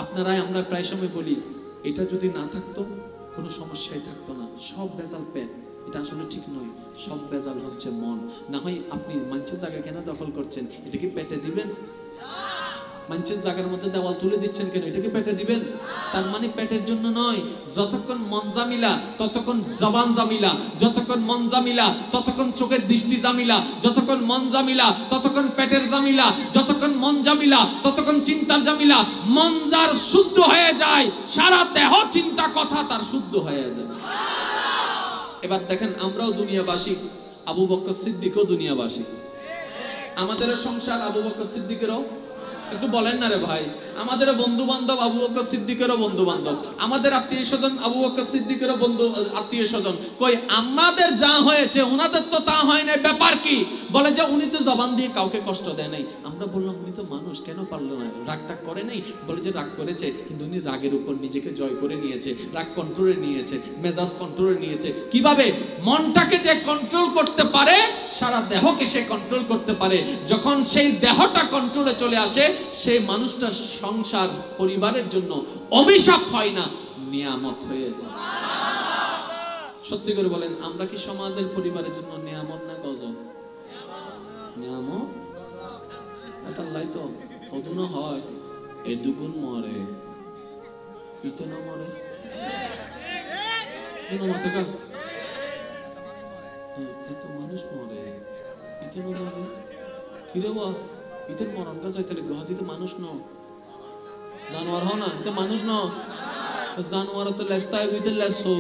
আপনারাই আমরা প্রায় সময় বলি এটা যদি না থাকতো কোনো সমস্যাই থাকতো না, সব ভেজাল পেট, এটা আসলে ঠিক নয়। সব ভেজাল হচ্ছে মন। না হয় আপনি মানুষের জায়গা কেন দখল করছেন, এটা কি পেটে দিবেন? মানুষের জায়গার মধ্যে দেওয়াল তুলে দিচ্ছেন কেন, এটা কি পেটে দিবেন? তার মানে পেটের জন্য নয়। যতক্ষণ মন জামিলা ততক্ষণ জবান জামিলা, যতক্ষণ মন জামিলা ততক্ষণ চোখের দৃষ্টি জামিলা, যতক্ষণ মন জামিলা ততক্ষণ পেটের জামিলা, যতক্ষণ মন জামিলা ততক্ষণ চিন্তার জামিলা। মন যার শুদ্ধ হয়ে যায়, সারা দেহ চিন্তা কথা তার শুদ্ধ হয়ে যায়। এবার দেখেন আমরাও দুনিয়াবাসী, আবু বকর সিদ্দিকও দুনিয়াবাসী, আমাদেরও সংসার আবু বকর সিদ্দিকেরও। একটু বলেন না রে ভাই, আমাদেরও বন্ধু বান্ধব আবু বকর সিদ্দিকেরও বন্ধু বান্ধব, আমাদের আত্মীয় স্বজন আবু বকর সিদ্দিকেরও বন্ধু আত্মীয় স্বজন। কই আমাদের যা হয়েছে ওনাদের তো তা হয় না, ব্যাপার কি? বলে যে উনি তো জবান দিয়ে কাউকে কষ্ট দেয় নাই। আমরা বললাম উনি তো মানুষ, কেন পারলো না? রাগ টাগ করে নাই? বলে যে রাগ করেছে, কিন্তু উনি রাগের উপর নিজেকে জয় করে নিয়েছে, রাগ কন্ট্রোলে নিয়েছে, মেজাজ কন্ট্রোলে নিয়েছে। কিভাবে? মনটাকে যে কন্ট্রোল করতে পারে সারা দেহকে সে কন্ট্রোল করতে পারে। যখন সেই দেহটা কন্ট্রোলে চলে আসে, সেই মানুষটার সংসার পরিবারের জন্য অভিশাপ হয় না, নিয়ামত হয়ে যায়। সত্যি করে বলেন, আমরা কি সমাজের পরিবারের জন্য নিয়ামত না গজব? নিয়ামত। এটা লাই তো অধুনা হয়, এ দুগুণ মরে, ইতো না মরে। এত মানুষ মরে ইতে মরে কিরে বা ইতের মরণ গাছ তাহলে গ্রহ দিতে মানুষ ন জানোয়ার হ না এটা মানুষ ন জানোয়ার তো লেস্তায় বুঝতে লেস হো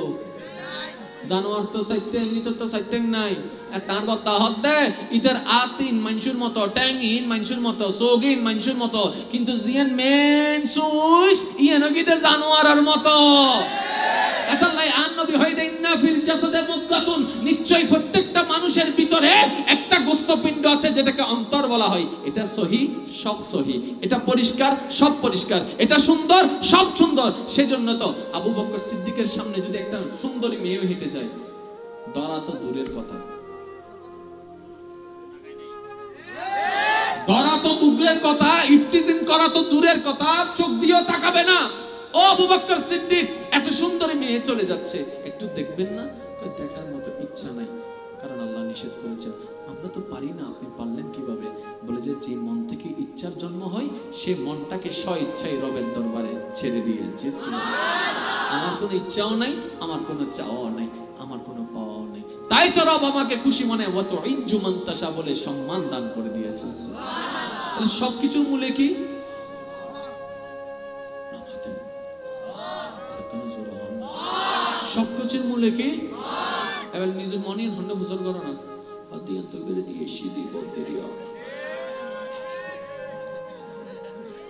জানোয়ার তো সাইটেং ইতো তো সাইটেং নাই আর তার বত্তা হদ্দে ইতার আতিন মানুষের মতো ট্যাঙ্গিন মানুষের মতো সোগিন মানুষের মতো কিন্তু জিয়ান মেন সুইস ইয়ানো গিতে জানোয়ারের মতো এতাল্লাই আন নবী হইদে ইন্না ফিল জাসাদে মুদগাতুন নিশ্চয় প্রত্যেকটা মানুষের ভিতরে একটা গোস্তপিণ্ড আছে যেটাকে অন্তর বলা হয় এটা সহি সব সহি এটা পরিষ্কার সব পরিষ্কার এটা সুন্দর সব সুন্দর সেজন্য তো আবু বকর সিদ্দিকের সামনে যদি একটা সুন্দরী মেয়ে হেঁটে যায় ধরা তো দূরের কথা ধরা তো দূরের কথা ইফতিজিং করা তো দূরের কথা চোখ দিয়েও তাকাবে না ও আবু বকর সিদ্দিক এত সুন্দর মেয়ে চলে যাচ্ছে একটু দেখবেন না দেখার মতো ইচ্ছা নাই কারণ আল্লাহ নিষেধ করেছেন আমরা তো পারি না আপনি পারলেন কিভাবে বলে যে মন থেকে ইচ্ছার জন্ম হয় সে মনটাকে স্ব ইচ্ছায় রবের দরবারে ছেড়ে দিয়েছে আমার কোনো ইচ্ছাও নাই আমার কোনো চাওয়াও নাই আমার কোনো পাওয়াও নেই তাই তো রব আমাকে খুশি মনে ওয়াত ইজ্জু মানতাশা বলে সম্মান দান করে দিয়েছেন তাহলে সবকিছুর মূলে কি সবকিছুর মূলে কি এবার নিজের মনে হন্ডা ফুসল করো না অদিয়ন তো করে দিয়ে সিদি বলতে দিও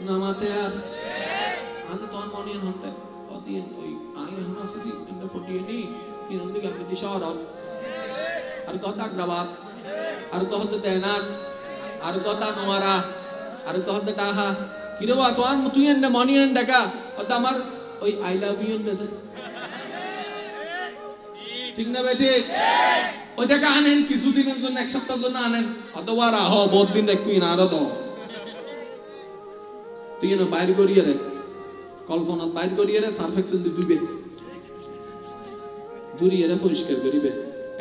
নামাতে আর আতে তো মনে হন্ডা অদিয়ন ওই আই হন্ডা সিদি এন্ড ফটিয়ে নি ইন দিকে আমি দিশার আর কথা গ্রাবাত আর কথা দেনাক আর কথা নোয়ারা আর কথা টাহা কিরবা তো আর তুই এন্ড মনি এন্ড ডাকা ওটা আমার ওই আই লাভ ইউ এন্ড ঠিক না বেটে ওইটাকে আনেন কিছুদিনের জন্য এক সপ্তাহের জন্য আনেন অথবা রাহ বহুত দিন রাখবি না আরো তো তুই না বাইর করিয়ে রে কল্পনা বাইর করিয়ে রে সার্ফ এক্সেল দিয়ে দুইবে দূরিয়ে রে পরিষ্কার করিবে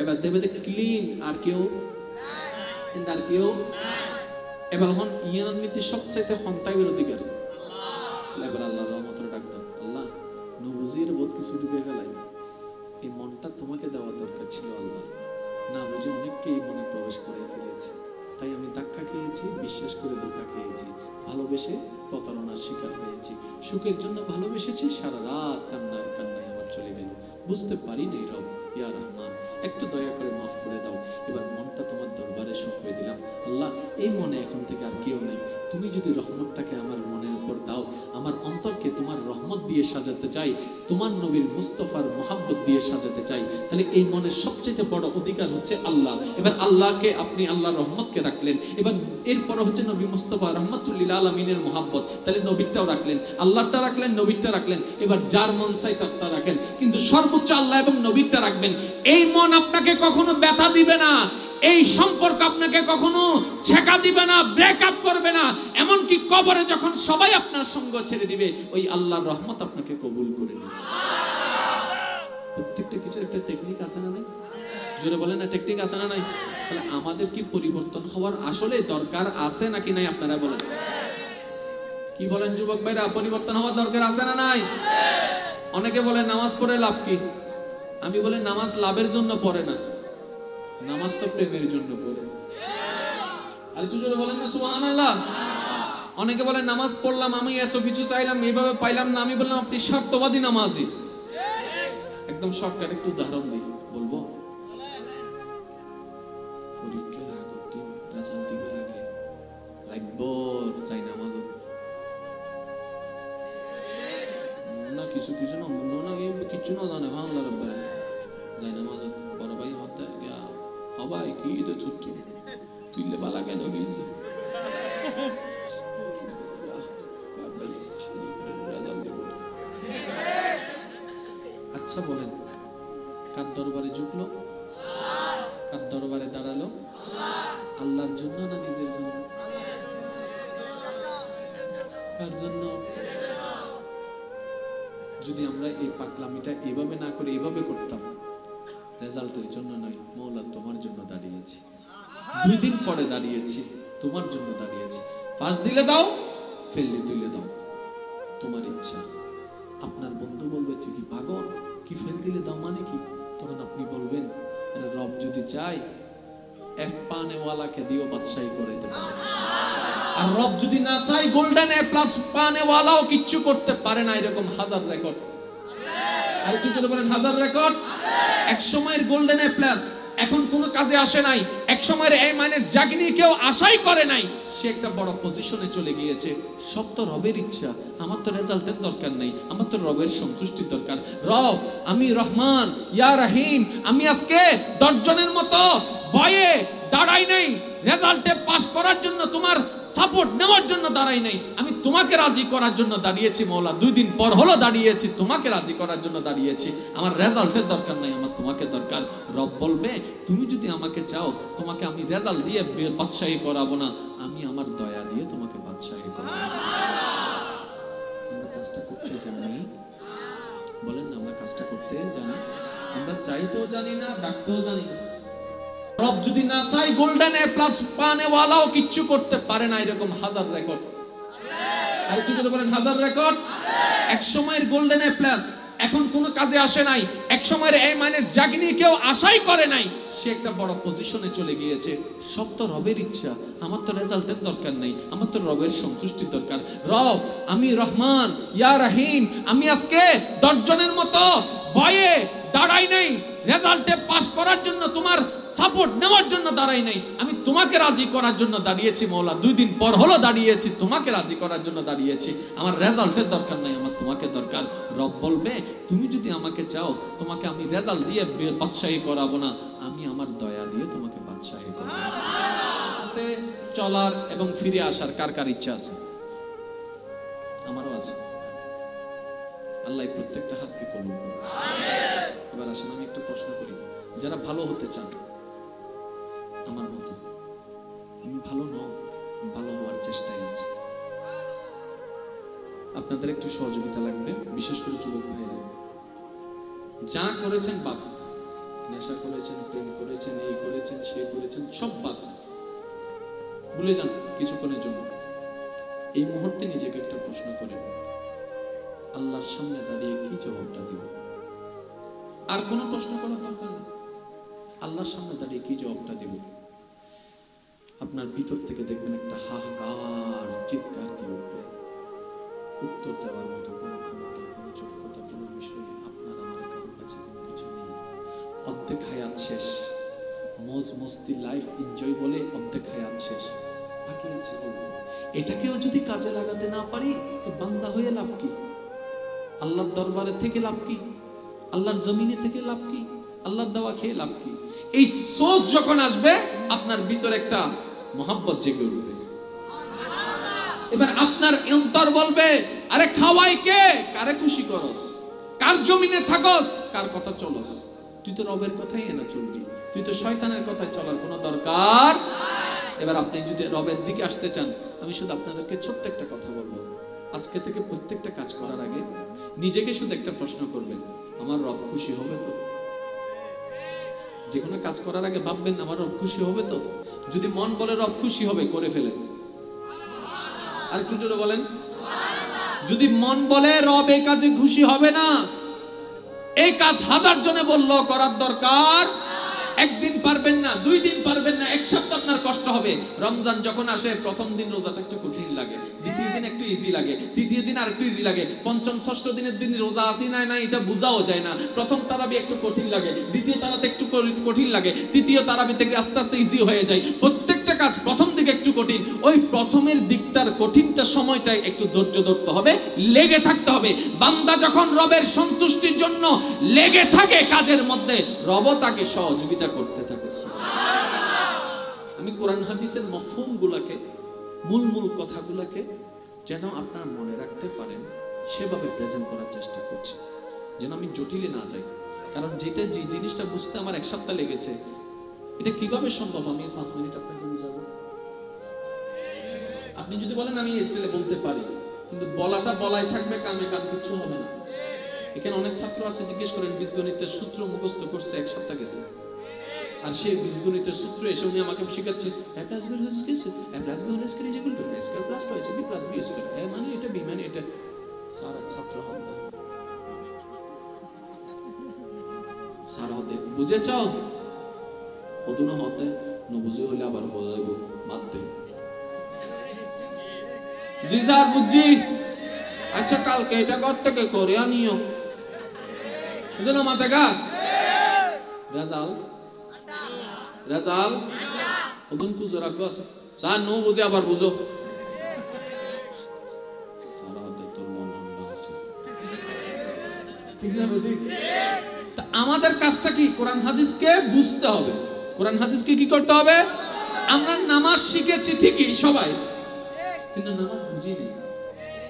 এবার দেবে ক্লিন আর কেউ আর কেউ এবার হন ইয়ান মিতি সবচাইতে হন্তাইবের অধিকার এবার আল্লাহর রহমতের ডাকতাম আল্লাহ নবুজির বহুত কিছু ডুবে গেলাই এই মনটা তোমাকে দেওয়া দরকার ছিল আল্লাহ না বুঝে অনেককে এই মনে প্রবেশ করে ফেলেছে তাই আমি ধাক্কা খেয়েছি বিশ্বাস করে ধোঁকা খেয়েছি ভালোবেসে প্রতারণার শিকার হয়েছি সুখের জন্য ভালোবেসেছি সারা রাত কান্নার কান্নায় আমার চলে গেল বুঝতে পারি নাই রব ইয়া রহমান একটু দয়া করে মাফ করে দাও এবার মনটা তোমার দরবারে সঁপে দিলাম আল্লাহ এই মনে এখন থেকে আর কেউ নেই তুমি যদি রহমতটাকে আমার মনের উপর দাও আমার অন্তরকে তোমার রহমত দিয়ে সাজাতে চাই তোমার নবীর মুস্তাফার মোহাব্বত দিয়ে সাজাতে চাই তাহলে এই মনের সবচেয়ে বড় অধিকার হচ্ছে আল্লাহ এবার আল্লাহকে আপনি আল্লাহর রহমতকে রাখলেন এবার এরপর হচ্ছে নবী মুস্তাফা রহমতুল্লিল আলামিনের মোহাব্বত তাহলে নবীরটাও রাখলেন আল্লাহটা রাখলেন নবীরটা রাখলেন এবার যার মন চাই তত্তা রাখেন কিন্তু সর্বোচ্চ আল্লাহ এবং নবীরটা রাখবেন এই মন আপনাকে কখনো ব্যথা দিবে না এই সম্পর্ক আপনাকে কখনো ছেকা দিবে না ব্রেকআপ করবে না এমনকি কবরে যখন সবাই আপনার সঙ্গ ছেড়ে দিবে ওই আল্লাহর রহমত আপনাকে কবুল করে নেবে প্রত্যেকটা কিছুর একটা টেকনিক আছে না নাই জোরে বলেন না টেকনিক আছে না নাই তাহলে আমাদের কি পরিবর্তন হওয়ার আসলে দরকার আছে নাকি নাই আপনারা বলেন কি বলেন যুবক ভাইরা পরিবর্তন হওয়ার দরকার আছে না নাই অনেকে বলে নামাজ পড়ে লাভ কি আমি বলি নামাজ লাভের জন্য পড়ে না নামাজ তো প্রেমের জন্য পড়ে আর জোরে বলেন না সুবহানাল্লাহ অনেকে বলে নামাজ পড়লাম আমি এত কিছু চাইলাম এইভাবে পাইলাম না আমি বললাম আপনি স্বার্থবাদী নামাজি একদম শর্টকাট একটু উদাহরণ দিই বলবো পরীক্ষার আগের দিন রেজাল্ট দিবার আগে রাতভর চাই নামাজ না কিছু কিছু না না কিছু না জানে ভালো রব্বা যাই নামাজ বড় ভাই হতে গিয়া সবাই কি তো তুই তুইলে বালা কেন গিয়েছে আচ্ছা বলেন কার দরবারে ঝুঁকলো কার দরবারে দাঁড়ালো আল্লাহর জন্য না নিজের জন্য কার জন্য যদি আমরা এই পাগলামিটা এইভাবে না করে এইভাবে করতাম রেজাল্টের জন্য নয় মওলা তোমার জন্য দাঁড়িয়েছি 2 দিন পরে দাঁড়িয়েছি তোমার জন্য দাঁড়িয়েছি পাস দিলে দাও ফেললে তুলে দাও তোমার ইচ্ছা আপনার বন্ধু বলবে তুই কি পাগল কি ফেল দিলে দাও মানে কি? তখন আপনি বলবেন, আরে রব যদি চায় এফ পানেওয়ালাকে দিও বাদশাহী করে দিতে পারে, আর রব যদি না চায় গোল্ডেন এ প্লাস পানেওয়ালাও কিচ্ছু করতে পারে না। এরকম হাজার রেকর্ড, আর একটু জোরে বলেন হাজার রেকর্ড। এক সময়ের গোল্ডেন এ প্লাস এখন কোনো কাজে আসে নাই, এক সময়ের এ মাইনাস যাকে নিয়ে কেউ আশাই করে নাই, সে একটা বড় পজিশনে চলে গিয়েছে। সব তো রবের ইচ্ছা, আমার তো রেজাল্টের দরকার নেই, আমার তো রবের সন্তুষ্টির দরকার। রব আমি রহমান ইয়া রহিম, আমি আজকে 10 জনের মতো ভয়ে দাঁড়াই নাই, রেজাল্টে পাস করার জন্য তোমার সাপোর্ট নেওয়ার জন্য দাঁড়াই নাই, আমি তোমাকে রাজি করার জন্য দাঁড়িয়েছি মওলা। 2 দিন পর হলো দাঁড়িয়েছি, তোমাকে রাজি করার জন্য দাঁড়িয়েছি, আমার রেজাল্টের দরকার নাই, আমার তোমাকে দরকার। রব বলবে, তুমি যদি আমাকে চাও, তোমাকে আমি রেজাল্ট দিয়ে বাদশাহী করাবো না, আমি আমার দয়া দিয়ে তোমাকে বাদশাহী করাবো। আমরা কাজটা করতে জানি, বলেন না আমরা কাজটা করতে জানি? আমরা চাইতেও জানি না, ডাকতেও জানি না। রব যদি না চায় গোল্ডেন এ প্লাস পানেওয়ালাও কিচ্ছু করতে পারে না। এরকম হাজার রেকর্ড, আর একটু জোরে বলেন হাজার রেকর্ড। এক সময়ের গোল্ডেন এ প্লাস এখন কোনো কাজে আসে নাই, এক সময়ের এ মাইনাস যাকে নিয়ে কেউ আশাই করে নাই, সে একটা বড় পজিশনে চলে গিয়েছে। সব তো রবের ইচ্ছা, আমার তো রেজাল্টের দরকার নেই, আমার তো রবের সন্তুষ্টির দরকার। রব আমি রহমান ইয়া রহিম, আমি আজকে 10 জনের মতো ভয়ে দাঁড়াই নাই, রেজাল্টে পাস করার জন্য তোমার সাপোর্ট নেওয়ার জন্য দাঁড়াই নাই, আমি তোমাকে রাজি করার জন্য দাঁড়িয়েছি মওলা। 2 দিন পর হলো দাঁড়িয়েছি, তোমাকে রাজি করার জন্য দাঁড়িয়েছি, আমার রেজাল্টের দরকার নাই, আমার তোমাকে দরকার। রব বলবে, তুমি যদি আমাকে চাও, তোমাকে আমি রেজাল্ট দিয়ে বাদশাহী করাবো না, আমি আমার দয়া দিয়ে তোমাকে বাদশাহী করাবো। হাতে চলার এবং ফিরে আসার কার কার ইচ্ছা আছে? আমারও আছে। আল্লাহ প্রত্যেকটা হাতকে কবুল করুন। এবার আসেন আমি একটা প্রশ্ন করি, যারা ভালো হতে চান আমার মতো, আমি ভালো নয়, ভালো হওয়ার চেষ্টায় আছি, আপনাদের একটু সহযোগিতা লাগবে, বিশেষ করে যুবক ভাইরা। যা করেছেন বাদ, নেশা করেছেন, প্রেম করেছেন, এই করেছেন, সে করেছেন, সব বাদ, ভুলে যান কিছুক্ষণের জন্য। এই মুহূর্তে নিজেকে একটা প্রশ্ন করেন, আল্লাহর সামনে দাঁড়িয়ে কি জবাবটা দিব? আর কোনো প্রশ্ন করার দরকার নেই, আল্লাহর সামনে দাঁড়িয়ে কি জবাবটা দিব? আপনার ভিতর থেকে দেখবেন একটা হাহাকার চিৎকার দিয়ে উঠবে। উত্তর দেওয়ার মতো কোনো ক্ষমতা, কোনো যোগ্যতা, কোনো বিষয় আপনার আমার কারোর কাছে কোনো কিছু নেই। অর্ধেক হায়াত শেষ, মজ মস্তি লাইফ এনজয় বলে অর্ধেক হায়াত শেষ, বাকি আছে বলবো। এটাকেও যদি কাজে লাগাতে না পারি, তো বান্দা হয়ে লাভ কি? আল্লাহর দরবারে থেকে লাভ কি? আল্লাহর জমিনে থেকে লাভ কি? আল্লাহর দেওয়া খেয়ে লাভ কি? এই সোচ যখন আসবে, আপনার ভিতরে একটা মহব্বত জেগে উঠবে। এবার আপনার অন্তর বলবে, আরে খাওয়াই কে, কারে খুশি করস, কার জমিনে থাকস, কার কথা চলস? তুই তো রবের কথাই এনে চলবি, তুই তো শয়তানের কথায় চলার কোনো দরকার। এবার আপনি যদি রবের দিকে আসতে চান, আমি শুধু আপনাদেরকে ছোট্ট একটা কথা বলবো। আজকে থেকে প্রত্যেকটা কাজ করার আগে নিজেকে শুধু একটা প্রশ্ন করবেন, আমার রব খুশি হবে তো? যে কোনো কাজ করার আগে ভাববেন, আমার রব খুশি হবে তো? যদি মন বলে রব খুশি হবে, করে ফেলেন। আর একটু জোরে বলেন। যদি মন বলে রব এই কাজে খুশি হবে না, এই কাজ 1000 জনে বললো করার দরকার, একদিন পারবেন না, 2 দিন পারবেন না, 1 সপ্তাহ আপনার কষ্ট হবে। রমজান যখন আসে, প্রথম দিন রোজাটা একটু কঠিন লাগে, দ্বিতীয় দিন একটু ইজি লাগে, তৃতীয় দিন আর একটু ইজি লাগে, পঞ্চম ষষ্ঠ দিনের দিন রোজা আসি না না এটা বোঝাও যায় না। প্রথম তারাবি একটু কঠিন লাগে, দ্বিতীয় তারাতে একটু কঠিন লাগে, তৃতীয় তারাবি থেকে আস্তে আস্তে ইজি হয়ে যায়। প্রত্যেকটা কাজ প্রথম দিকে একটু কঠিন, ওই প্রথমের দিকটার কঠিনটা সময়টাই একটু ধৈর্য ধরতে হবে, লেগে থাকতে হবে। বান্দা যখন রবের সন্তুষ্টির জন্য লেগে থাকে কাজের মধ্যে, রব তাকে সহযোগিতা করতে থাকে। আমি কোরআন হাদিসের মফহুমগুলোকে, মূল কথাগুলোকে যেন আপনারা মনে রাখতে পারেন, সেভাবে প্রেজেন্ট করার চেষ্টা করছি, যেন আমি জটিলে না যাই। কারণ যে জিনিসটা বুঝতে আমার 1 সপ্তাহ লেগেছে, এটা কিভাবে সম্ভব আমি 5 মিনিট আপনাকে বুঝাবো? আপনি যদি বলেন আমি এই স্টাইলে বলতে পারি, কিন্তু বলাটা বলাই থাকবে, কামে কাম কিছু হবে না। এখানে অনেক ছাত্র আছে, জিজ্ঞেস করেন বীজগণিতের সূত্র মুখস্থ করছে, 1 সপ্তাহ গেছে, আর সেই বীজগণিতের সূত্র এসে উনি আমাকে শিখাচ্ছে a plus b whole square, a plus b whole square is equal to a square plus 2ab plus b square, মানে এটা b মানে এটা। সারা ছাত্র হবে বুঝেছ ওদুনো হতে নবুঝে হলে আবার বলাইব মারতে জি স্যার বুঝছি আচ্ছা কালকে এটা ঘর থেকে করে আনিও বুঝলো মাথা গা রেজাল রেজাল ওদুন কুজো রাখবো আছে স্যার নো বুঝে আবার বুঝো সারা হাতে তোর মন ঠান্ডা আছে ঠিক না ঠিক তা আমাদের কাজটা কি কোরআন হাদিসকে বুঝতে হবে কোরআন হাদিসকে কি করতে হবে আমরা নামাজ শিখেছি ঠিকই সবাই কিন্তু নামাজ বুঝিনি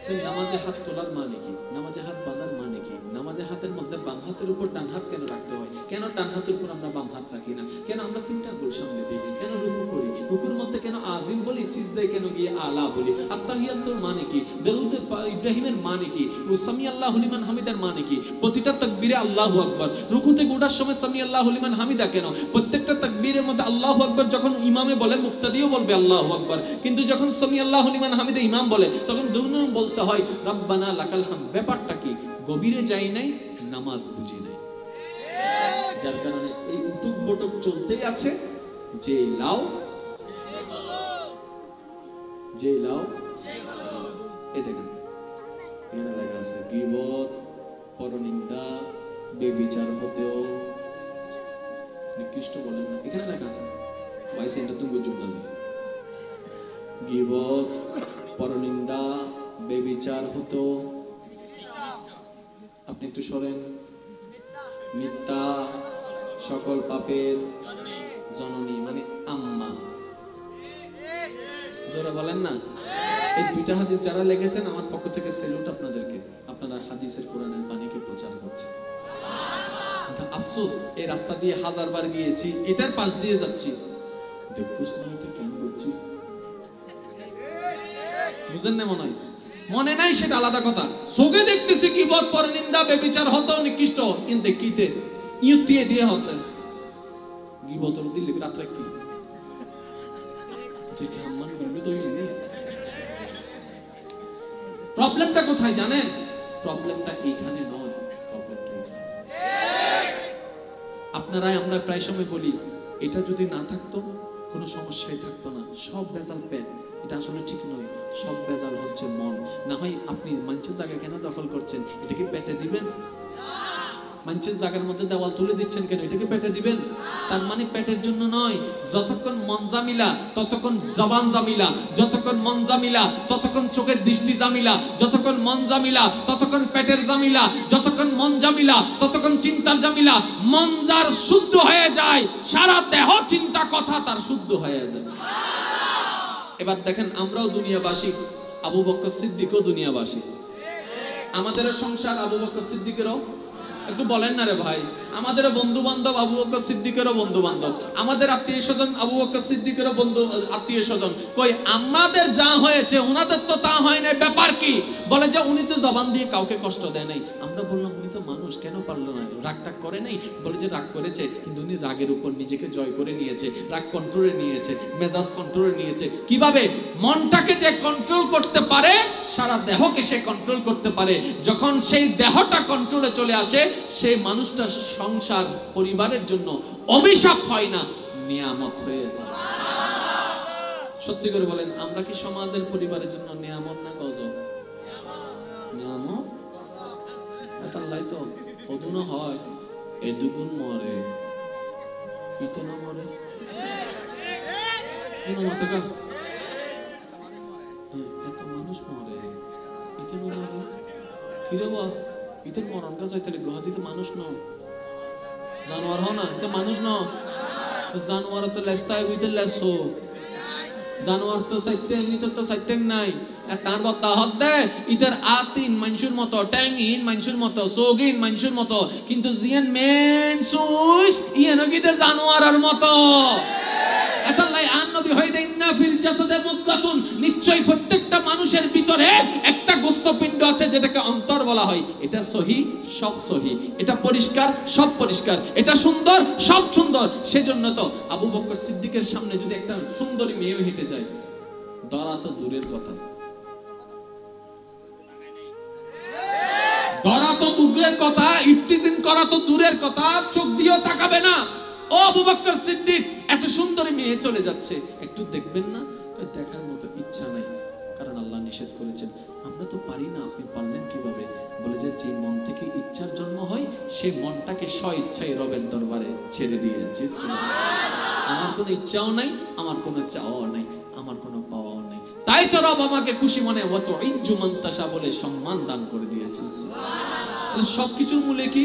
সেই নামাজে হাত তোলার মানে কি নামাজে হাত বাঁধার মানে কি নামাজে হাতের মধ্যে বাম হাতের উপর ডান হাত কেন রাখতে হয় কেন ডান হাতের উপর আমরা বাম হাত রাখি না কেন আমরা তিনটা গোল সামনে দিই কেন রুকু করি রুকুর মধ্যে কেন আজিম বলি সিজদায় কেন গিয়ে আলা বলি আত্তাহিয়াতুর মানে কি দরুদ ইব্রাহিমের মানে কি সামি আল্লাহু লিমান হামিদার মানে কি প্রতিটা তাকবীরে আল্লাহু আকবার রুকুতে গোড়ার সময় সামি আল্লাহু লিমান হামিদা কেন প্রত্যেকটা তাকবীরের মধ্যে আল্লাহু আকবার যখন ইমামে বলে মুক্তাদিও বলবে আল্লাহু আকবার কিন্তু যখন সামি আল্লাহু লিমান হামিদা ইমাম বলে তখন দুনো বলতে হয় রব্বানা লাকাল হামদ ব্যাপারটা কি গভীরে যাই নাই নামাজ বুঝি নাই যার কারণে এই উটুক বটক চলতেই আছে যে লাও এই দেখেন এখানে লেখা আছে গীবত পরনিন্দা বেবিচার হতেও নিকৃষ্ট বলেন না এখানে লেখা আছে ভাই সেন্টার তুমি বুঝতে আছে গীবত পরনিন্দা বেবিচার হতো আপনি একটু সরেন মিথ্যা সকল পাপের জননী মানে আম্মা যারা বলেন না এই দুইটা হাদিস যারা লিখেছেন আমার পক্ষ থেকে সেলুট আপনাদেরকে আপনারা হাদিসের কোরআনের বাণীকে প্রচার করছেন আফসোস এই রাস্তা দিয়ে হাজারবার গিয়েছি এটার পাশ দিয়ে যাচ্ছি দেখুস না এটা কেন করছি বুঝেন না মনে নাই সেটা আলাদা কথা চোখে দেখতেছি কি বদ পরনিন্দা বেবিচার হতো নিকৃষ্ট কিন্তু কিতে ইউতিয়ে দিয়ে হতো গিবতর দিল্লি রাত্রে কি দেখে হাম্মান বলবি তো ইনি প্রবলেমটা কোথায় জানেন প্রবলেমটা এইখানে নয় প্রবলেমটা এইখানে আপনারাই আমরা প্রায় সময় বলি এটা যদি না থাকতো কোনো সমস্যাই থাকতো না সব ভেজাল পেন এটা আসলে ঠিক নয় সব ভেজাল হচ্ছে মন না হয় আপনি মানুষের জায়গা কেন দখল করছেন এটা কি পেটে দিবেন মানুষের জায়গার মধ্যে দেওয়াল তুলে দিচ্ছেন কেন এটা কি পেটে দিবেন তার মানে পেটের জন্য নয় যতক্ষণ মন জামিলা ততক্ষণ জবান জামিলা যতক্ষণ মন জামিলা ততক্ষণ চোখের দৃষ্টি জামিলা যতক্ষণ মন জামিলা ততক্ষণ পেটের জামিলা যতক্ষণ মন জামিলা ততক্ষণ চিন্তার জামিলা মন যার শুদ্ধ হয়ে যায় সারা দেহ চিন্তা কথা তার শুদ্ধ হয়ে যায় এবার দেখেন আমরাও দুনিয়াবাসী আবু বকর সিদ্দিকও দুনিয়াবাসী আমাদের সংসার আবু বকর সিদ্দিকেরও একটু বলেন না রে ভাই আমাদের বন্ধু বান্ধব আবু বকর সিদ্দিকেরও বন্ধু বান্ধব আমাদের আত্মীয় স্বজন আবু বকর সিদ্দিকেরও বন্ধু আত্মীয় স্বজন কই আমাদের যা হয়েছে ওনাদের তো তা হয় না ব্যাপার কি বলে যে উনি তো জবান দিয়ে কাউকে কষ্ট দেয় নাই আমরা বললাম উনি তো মানুষ কেন পারলো না রাগটাগ করে নাই বলে যে রাগ করেছে কিন্তু উনি রাগের উপর নিজেকে জয় করে নিয়েছে রাগ কন্ট্রোলে নিয়েছে মেজাজ কন্ট্রোলে নিয়েছে কিভাবে মনটাকে যে কন্ট্রোল করতে পারে সারা দেহকে সে কন্ট্রোল করতে পারে যখন সেই দেহটা কন্ট্রোলে চলে আসে সেই মানুষটা সংসার পরিবারের জন্য অভিশাপ হয় না নিয়ামত হয়ে যায় সত্যি করে বলেন আমরা কি সমাজের পরিবারের জন্য নিয়ামত না গজব নিয়ামত এটাই তো ওদুনো হয় এদুগুন মরে ইতে না মরে এনো মাতকা এত মানুষ মরে ইতে না মরে কিরে বল ইতে মরণ গাছ আইতালে গহদিতে মানুষ ন জানোয়ার হ না এটা মানুষ ন জানোয়ার তো লেস্তায় উইতে লেস হো জানোয়ার তো সাইটেং ইতে তো সাইটেং নাই আর তার বত্তা হদ দে ইদের আতিন মানুষের মতো ট্যাঙ্গিন মানুষের মতো সোগিন মানুষের মতো কিন্তু জিয়ান মেন সুইস ইয়ানো গিতে জানোয়ারের মতো এতাল্লাই আন নবী হইদে ইন্না ফিল জাসাদে মুদগাতুন নিশ্চয়ই প্রত্যেকটা মানুষের ভিতরে একটা গোস্তপিণ্ড আছে যেটাকে অন্তর বলা হয় এটা সহি সব সহি এটা পরিষ্কার সব পরিষ্কার এটা সুন্দর সব সুন্দর সেজন্য তো আবু বকর সিদ্দিকের সামনে যদি একটা সুন্দরী মেয়ে হেঁটে যায় ধরা তো দূরের কথা করা তো দূরের কথা, ইফতিজিং করা তো দূরের কথা, চোখ দিয়েও তাকাবে না। ও আবু বকর সিদ্দিক, এত সুন্দরী মেয়ে চলে যাচ্ছে, একটু দেখবেন না? দেখার মতো ইচ্ছা নাই, কারণ আল্লাহ নিষেধ করেছেন। আমরা তো পারি না, আপনি পারলেন কিভাবে? বলে যে মন থেকে ইচ্ছার জন্ম হয়, সেই মনটাকে স্ব ইচ্ছায় রবের দরবারে ছেড়ে দিয়েছে। আমার কোনো ইচ্ছাও নাই, আমার কোনো চাওয়াও নাই, আমার কোনো পাওয়াও নাই, তাই তো রব আমাকে খুশি মনে ওয়াত ইজ্জু মান তাশা বলে সম্মান দান করে দিয়েছেন। সবকিছুর মূলে কি?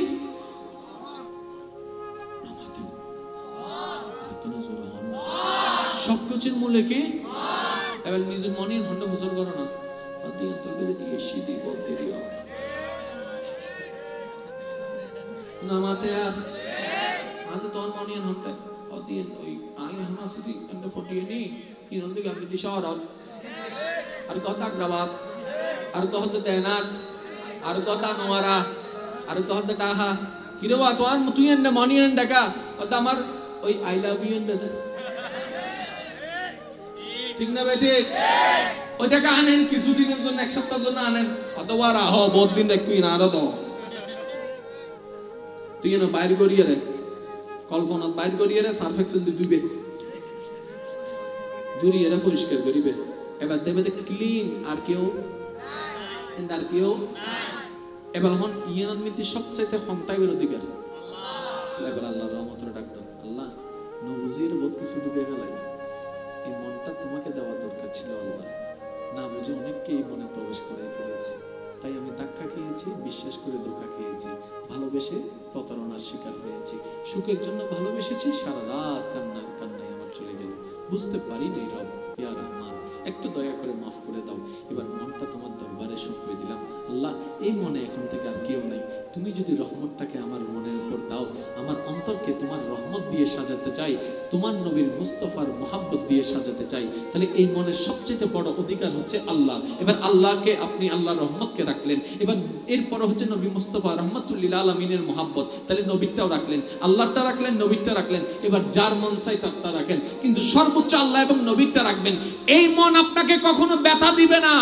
সবকিছুর মূলে কি? এবার নিজের মনে হন্ডা ফুসল করো না, তো করে দিয়ে সিদি বলতে দিও নামাতে আর আদে তোর মনে হন্ডা অদিন ওই আই হানা সিদি এন্ড ফটিয়ে নি কি নন্দি গাবি দিশার আর কথা গ্রাবাত আর কথা দেনাত আর কথা নোয়ারা আর কথা টাহা কি রে বাত আর তুই এন্ড মনি এন্ড টাকা ওটা আমার ওই আই লাভ ইউ এন্ড ঠিক না বেটি? ওই টাকা আনেন কিছুদিনের জন্য, এক সপ্তাহের জন্য আনেন, অথবা রাহ বহুত দিন রাখবি না, আরো দাও। তুই না বাইর করিয়ে রে, কল্পনা বাইর করিয়ে রে, সার্ফ এক্সেল দিয়ে দুইবে দূরিয়ে রে, পরিষ্কার করিবে। এবার দেবে ক্লিন, আর কেউ আর কেউ এবার হন ইয়ান মিতি সবচাইতে ক্ষমতায় অধিকার আল্লাহ। এবার আল্লাহর রহমতের ডাকতাম, আল্লাহ নবুজির বহুত কিছু ডুবে গেল, এই মনটা তোমাকে দেওয়া দরকার ছিল আল্লাহ, না বুঝে অনেককে এই মনে প্রবেশ করে ফেলেছি, তাই আমি ধাক্কা খেয়েছি, বিশ্বাস করে ধোঁকা খেয়েছি, ভালোবেসে প্রতারণার শিকার হয়েছি, সুখের জন্য ভালোবেসেছি, সারা রাত কান্নায় আমার চলে গেল, বুঝতে পারিনি রব, ইয়া রহমান একটু দয়া করে মাফ করে দাও। এবার মনটা তোমার দরবারে সঁপে দিলাম, আল্লাহ এই মনে এখন থেকে আর কেউ নেই, তুমি যদি রহমতটাকে আমার মনের উপর দাও, আমার অন্তরকে তোমার রহমত দিয়ে সাজাতে চাই, তোমার নবীর মুস্তাফার মুহাব্বত দিয়ে সাজাতে চাই, তাহলে এই মনের সবচেয়ে বড় অধিকার হচ্ছে আল্লাহ। এবার আল্লাহকে আপনি আল্লাহর রহমতকে রাখলেন, এবার এরপর হচ্ছে নবী মুস্তাফা রহমাতুল লিল আলামিনের মুহাব্বত, তাহলে নবীরটাও রাখলেন, আল্লাহটা রাখলেন, নবীরটা রাখলেন, এবার যার মন চাই তারটা রাখেন, কিন্তু সর্বোচ্চ আল্লাহ এবং নবীরটা রাখবেন। এই মন আপনাকে কখনো ব্যথা দিবে না,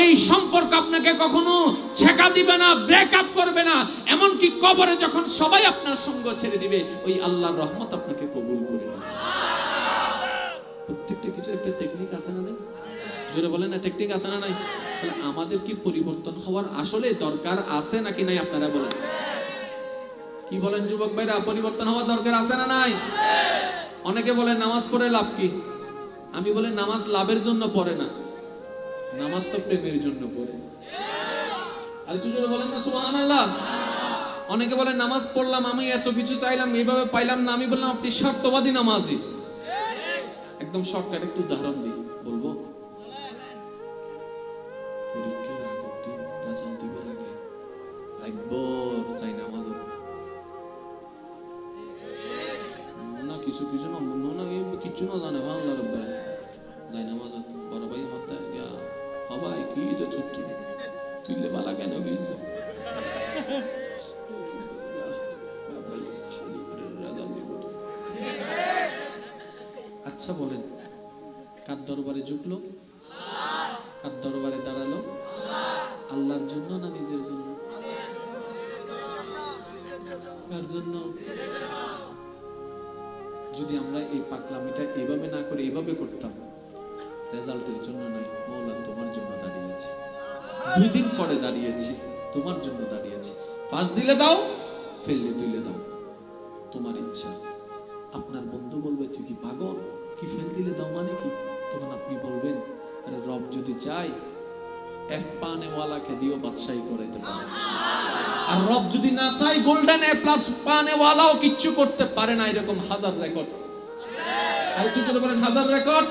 এই সম্পর্ক আপনাকে কখনো ছেকা দিবে না, ব্রেকআপ করবে না, এমনকি কবরে যখন সবাই আপনার সঙ্গ ছেড়ে দিবে, ওই আল্লাহর রহমত আপনাকে কবুল করে নেবে। প্রত্যেকটা কিছু একটা টেকনিক আছে না নাই? জোরে বলেন না, টেকনিক আছে না নাই? তাহলে আমাদের কি পরিবর্তন হওয়ার আসলে দরকার আছে নাকি নাই? আপনারা বলেন, কি বলেন যুবক ভাইরা, পরিবর্তন হওয়ার দরকার আছে না নাই? অনেকে বলে নামাজ পড়ে লাভ কি? আমি বলি নামাজ লাভের জন্য পড়ে না, নামাজ তো প্রেমের জন্য পড়ে। আর জোরে বলেন না সুবহানাল্লাহ। অনেকে বলে নামাজ পড়লাম, আমি এত কিছু চাইলাম, এইভাবে পাইলাম না। আমি বললাম আপনি স্বার্থবাদী নামাজি। একদম শর্টকাট একটু উদাহরণ দিই, বলবো পরীক্ষার আগের দিন রেজাল্ট দিবার আগে রাখবো চাই নামাজ না, কিছু কিছু না না কিছু না জানে বাংলা রব্বা যাই নামাজ বড় ভাই হত্যা গিয়া সবাই কি তো ছুটি তুইলে বালা কেন গিয়েছে আচ্ছা বলেন, কার দরবারে ঝুঁকলো? কার দরবারে দাঁড়ালো? আল্লাহর জন্য না নিজের জন্য? কার জন্য? যদি আমরা এই পাগলামিটা এইভাবে না করে এইভাবে করতাম, রেজাল্টের জন্য নয়, মওলা তোমার জন্য দাঁড়িয়েছি, 2 দিন পরে দাঁড়িয়েছি, তোমার জন্য দাঁড়িয়েছি, পাস দিলে দাও, ফেললে দিলে দাও, তোমার ইচ্ছা। আপনার বন্ধু বলবে তুই কি পাগল, কি ফেল দিলে দাও মানে কি? তখন আপনি বলবেন আরে রব যদি চাই এফ পানেওয়ালাকে দিও বাদশাহী করাইতে পারে, আর রব যদি না চাই গোল্ডেন এ প্লাস পানেওয়ালাও কিচ্ছু করতে পারে না, এরকম হাজার রেকর্ড। আর একটু জোরে বলেন হাজার রেকর্ড।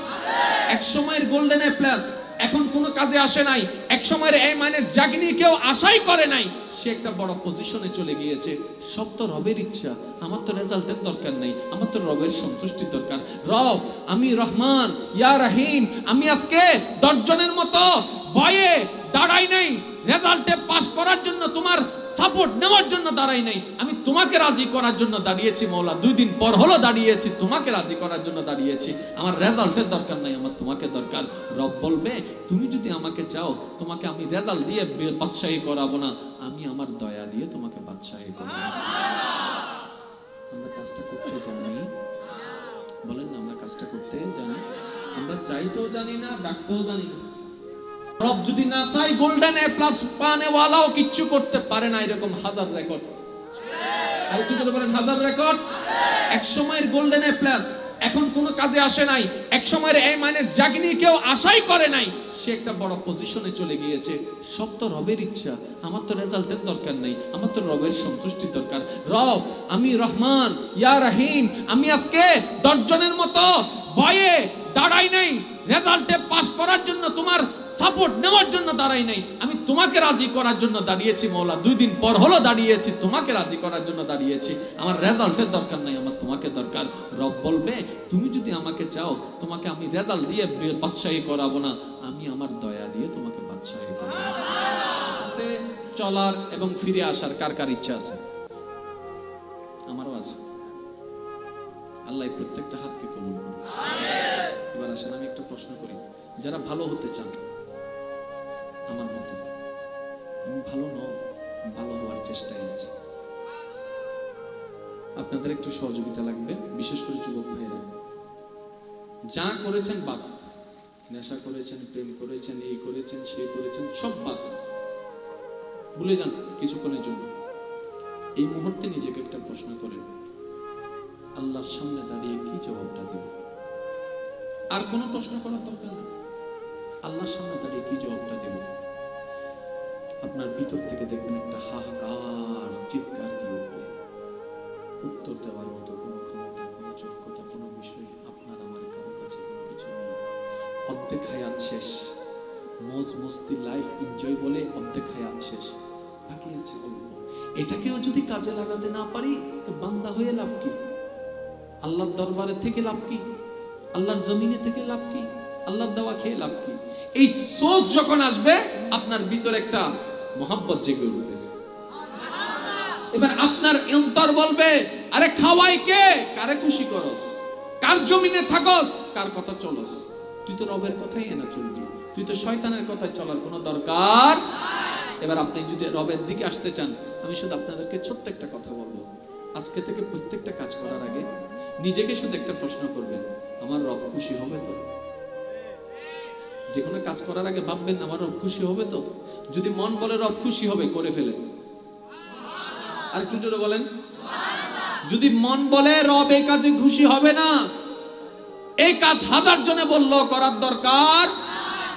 এক সময়ের গোল্ডেন এ প্লাস এখন কোনো কাজে আসে নাই, এক সময়ের এ মাইনাস যাকে নিয়ে কেউ আশাই করে নাই, সে একটা বড় পজিশনে চলে গিয়েছে। সব তো রবের ইচ্ছা, আমার তো রেজাল্টের দরকার নেই, আমার তো রবের সন্তুষ্টির দরকার। রব আমি রহমান ইয়া রহিম, আমি আজকে 10 জনের মতো ভয়ে দাঁড়াই নাই রেজাল্টে পাস করার জন্য, তোমার সাপোর্ট নেওয়ার জন্য দাঁড়াই নাই, আমি তোমাকে রাজি করার জন্য দাঁড়িয়েছি মওলা। 2 দিন পর হলো দাঁড়িয়েছি, তোমাকে রাজি করার জন্য দাঁড়িয়েছি। আমার রেজাল্টের দরকার নাই, আমার তোমাকে দরকার। রব বলবে তুমি যদি আমাকে চাও, তোমাকে আমি রেজাল্ট দিয়ে বাদশাহী করাবো না, আমি আমার দয়া দিয়ে তোমাকে বাদশাহী করাবো। আমরা কাজটা করতে জানি? বলেন না, আমরা কাজটা করতে জানি? আমরা চাইতেও জানি না, ডাকতেও জানি না। রব যদি না চাই, গোল্ডেন এ প্লাস পানেওয়ালাও কিচ্ছু করতে পারে না। এরকম হাজার রেকর্ড, আর একটু যদি বলেন হাজার রেকর্ড। এক সময়ের গোল্ডেন এ প্লাস এখন কোনো কাজে আসে নাই, এক সময়ের এ মাইনাস যাকে নিয়ে কেউ আশাই করে নাই, সে একটা বড় পজিশনে চলে গিয়েছে। সব তো রবের ইচ্ছা, আমার তো রেজাল্টের দরকার নেই, আমার তো রবের সন্তুষ্টির দরকার। রব, আমি রহমান ইয়া রহিম, আমি আজকে 10 জনের মতো ভয়ে দাঁড়াই নাই, রেজাল্টে পাস করার জন্য, তোমার সাপোর্ট নেওয়ার জন্য দাঁড়াই নাই, আমি তোমাকে রাজি করার জন্য দাঁড়িয়েছি মওলা। 2 দিন পর হলো দাঁড়িয়েছি, তোমাকে রাজি করার জন্য দাঁড়িয়েছি। আমার রেজাল্টের দরকার নাই, আমার তোমাকে দরকার। রব বলবে তুমি যদি আমাকে চাও, তোমাকে আমি রেজাল্ট দিয়ে বাদশাহী করাবো না, আমি আমার দয়া দিয়ে তোমাকে বাদশাহী করাবো। চলার এবং ফিরে আসার কার কার ইচ্ছা আছে? আমারও আছে। আল্লাহ প্রত্যেকটা হাতকে কবুল করুন। এবার আসেন আমি একটা প্রশ্ন করি, যারা ভালো হতে চান আমার মতো, আমি ভালো নয়, ভালো হওয়ার চেষ্টায় আছি, আপনাদের একটু সহযোগিতা লাগবে, বিশেষ করে যুবক ভাইরা। যা করেছেন বাদ, নেশা করেছেন, প্রেম করেছেন, এই করেছেন, সে করেছেন, সব বাদ, ভুলে যান কিছুক্ষণের জন্য। এই মুহূর্তে নিজেকে একটা প্রশ্ন করেন, আল্লাহর সামনে দাঁড়িয়ে কি জবাবটা দেব? আর কোনো প্রশ্ন করার দরকার নেই, আল্লাহর সামনে দাঁড়িয়ে কি জবাবটা দেব? আপনার ভিতর থেকে দেখবেন একটা হাহাকার চিৎকার দিয়ে উঠবে। উত্তর দেওয়ার মতো কোনো ক্ষমতা, কোনো যোগ্যতা, কোনো বিষয় আপনার আমার কারো কাছে কোনো কিছু নেই। অর্ধেক হায়াত শেষ, মজ মস্তি লাইফ এনজয় বলে অর্ধেক হায়াত শেষ, বাকি আছে অল্প। এটাকেও যদি কাজে লাগাতে না পারি, তো বান্দা হয়ে লাভ কি? আল্লাহর দরবারে থেকে লাভ কি? আল্লাহর জমিনে থেকে লাভ কি? আল্লাহর দেওয়া খেয়ে লাভ কি? এই সোচ যখন আসবে, আপনার ভিতরে একটা মোহাব্বত জেগে উঠবে। এবার আপনার অন্তর বলবে, আরে খাওয়াই কে? কারে খুশি করস? কার জমিনে থাকস? কার কথা চলস? তুই তো রবের কথাই এনা চলবি, তুই তো শয়তানের কথায় চলার কোনো দরকার। এবার আপনি যদি রবের দিকে আসতে চান, আমি শুধু আপনাদেরকে ছোট্ট একটা কথা বলবো। আজকে থেকে প্রত্যেকটা কাজ করার আগে নিজেকে শুধু একটা প্রশ্ন করবেন, আমার রব খুশি হবে তো? যে কোনো কাজ করার আগে ভাববেন, আমার রব খুশি হবে তো? যদি মন বলে রব খুশি হবে, করে ফেলেন। আর একটু জোরে বলেন। যদি মন বলে রব এই কাজে খুশি হবে না, এই কাজ 1000 জনে বললো করার দরকার,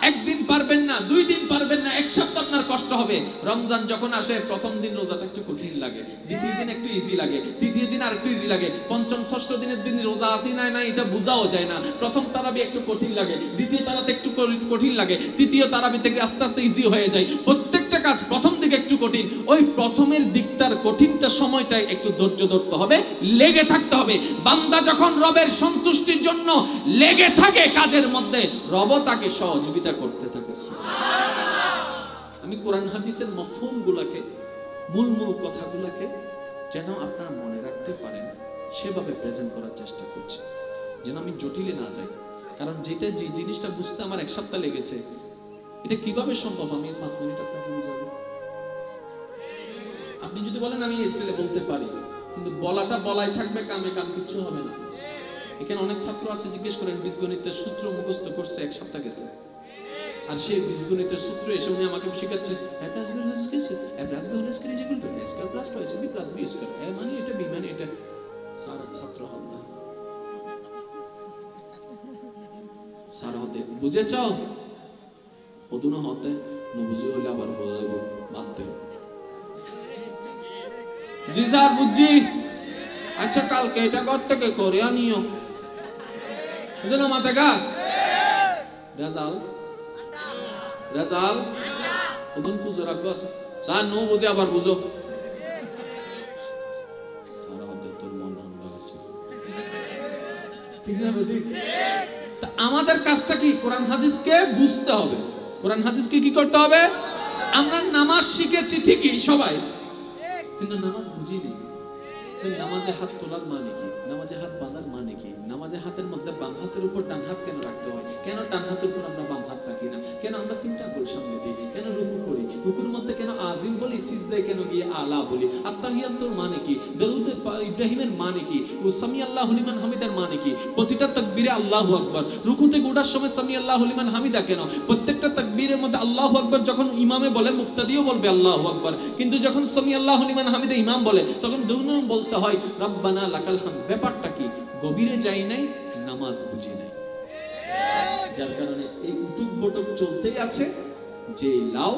একদিন পারবেন না, 2 দিন পারবেন না, 1 সপ্তাহ আপনার কষ্ট হবে। রমজান যখন আসে, প্রথম দিন রোজাটা একটু কঠিন লাগে, দ্বিতীয় দিন একটু ইজি লাগে, তৃতীয় দিন আর একটু ইজি লাগে, পঞ্চম ষষ্ঠ দিনের দিন রোজা আসি না না এটা বোঝাও যায় না। প্রথম তারাবি একটু কঠিন লাগে, দ্বিতীয় তারাতে একটু কঠিন লাগে, তৃতীয় তারাবি থেকে আস্তে আস্তে ইজি হয়ে যায়। প্রত্যেকটা কাজ প্রথম দিকে একটু কঠিন, ওই প্রথমের দিকটার কঠিনটা সময়টাই একটু ধৈর্য ধরতে হবে, লেগে থাকতে হবে। বান্দা যখন রবের সন্তুষ্টির জন্য লেগে থাকে কাজের মধ্যে, রব তাকে সহযোগিতা করতে থাকে। আমি কোরআন হাদিসের মফহুমগুলোকে, মূল মূল কথাগুলোকে যেন আপনারা মনে রাখতে পারেন, সেভাবে প্রেজেন্ট করার চেষ্টা করছি, যেন আমি জটিলে না যাই। কারণ যেটা যে জিনিসটা বুঝতে আমার 1 সপ্তাহ লেগেছে, এটা কিভাবে সম্ভব আমি 5 মিনিট আপনাকে বুঝাবো? আপনি যদি বলেন আমি স্টাইলে বলতে পারি, কিন্তু বলাটা বলাই থাকবে, কামে কাম কিছু হবে না। এখানে অনেক ছাত্র আছে, জিজ্ঞেস করেন বীজগণিতের সূত্র মুখস্থ করছে, 1 সপ্তাহ গেছে, আর সেই বীজগণিতের সূত্র এসে উনি আমাকে শিখাচ্ছে a plus b whole square, a plus b whole square is equal to a square plus 2ab plus b square, এ মানে এটা b মানে এটা। সারা ছাত্র হবে না, সারা হতে বুঝেছো? হতো না হতে না বুঝে হলে আবার বোঝা যাবো, বাদ জি স্যার বুঝছি, আচ্ছা কালকে এটা ঘর থেকে করে আনিও, বুঝলো মাথা গা রেজাল্ট রেজাল্ট ওদিন পুজো রাখবো আছে স্যার, নো বুঝে আবার বুঝো, সারা হতে তোর মন আমরা আছে, ঠিক না? ঠিক। তা আমাদের কাজটা কি? কোরআন হাদিসকে বুঝতে হবে। কোরআন হাদিসকে কি করতে হবে? আমরা নামাজ শিখেছি ঠিকই সবাই, কিন্তু নামাজ বুঝি নেই। নামাজে হাত তোলার মানে কি, নামাজে হাত বাঁধার মানে কি, নামাজে হাতের মধ্যে বাম হাতের উপর ডান হাত কেন রাখতে হয়, কেন ডান হাতের উপর আমরা বাম হাত রাখি না, কেন আমরা তিনটা গোল সামনে দিই, কেন রুকু করি, রুকুর মধ্যে কেন আজিম বলি, সিজদায় কেন গিয়ে আলা বলি, আত্তাহিয়াতুর মানে কি, দরুদ ইব্রাহিমের মানে কি, ও সামি আল্লাহু লিমান হামিদার মানে কি, প্রতিটা তাকবীরে আল্লাহু আকবার, রুকুতে গোড়ার সময় সামি আল্লাহু লিমান হামিদা কেন, প্রত্যেকটা তাকবীরের মধ্যে আল্লাহু আকবার যখন ইমামে বলে মুক্তাদিও বলবে আল্লাহু আকবার, কিন্তু যখন সামি আল্লাহু লিমান হামিদা ইমাম বলে তখন দুনো বলতে হয় রব্বানা লাকাল হামদ। ব্যাপারটা কি, গভীরে যাই নাই, নামাজ বুঝি নাই, যার কারণে এই উটুক বটক চলতেই আছে। যে লাও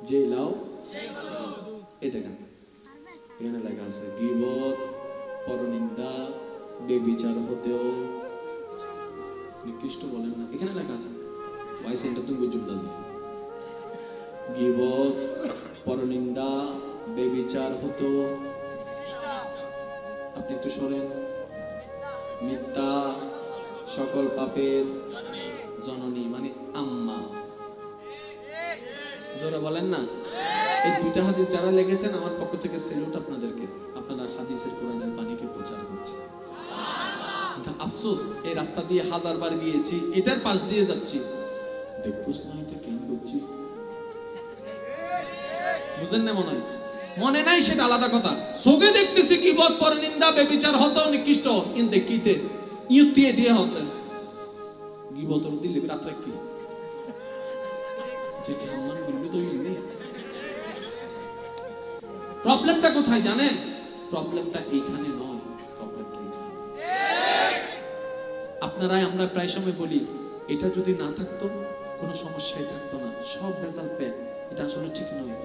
যে লাও এই দেখেন এখানে লেখা আছে গীবত, পরনিন্দা, বেবিচার হতেও নিকৃষ্ট বলেন না, এখানে লেখা আছে ওয়াই সেন্টার তুমি বুঝতে আছে গীবত, পরনিন্দা, বেবিচার হতো, আপনি একটু শোনেন, মিথ্যা, সকল পাপের জননী মানে আম্মা, জোরে বলেন না। এই দুইটা হাদিস যারা লিখেছেন আমার পক্ষ থেকে সেলুট আপনাদেরকে, আপনারা হাদিসের কোরআনের বাণীকে প্রচার করছেন। কিন্তু আফসোস এই রাস্তা দিয়ে হাজারবার গিয়েছি, এটার পাশ দিয়ে যাচ্ছি, দেখুস না এটা কেন করছি, বুঝেন না মনে হয়, মনে নাই সেটা আলাদা কথা, চোখে দেখতেছি গীবত, পরনিন্দা, বেবিচার হতো, নিকৃষ্ট, কিন্তু কিতে ইউতিয়ে দিয়ে হতেন গীবতর দিলে রাত্রে কি দেখে হাম্মান বলবি তো ইনি। প্রবলেমটা কোথায় জানেন? প্রবলেমটা এইখানে নয়, প্রবলেমটা এইখানে। আপনারাই আমরা প্রায় সময় বলি এটা যদি না থাকতো কোনো সমস্যাই থাকতো না, সব ভেজাল পেট, এটা আসলে ঠিক নয়।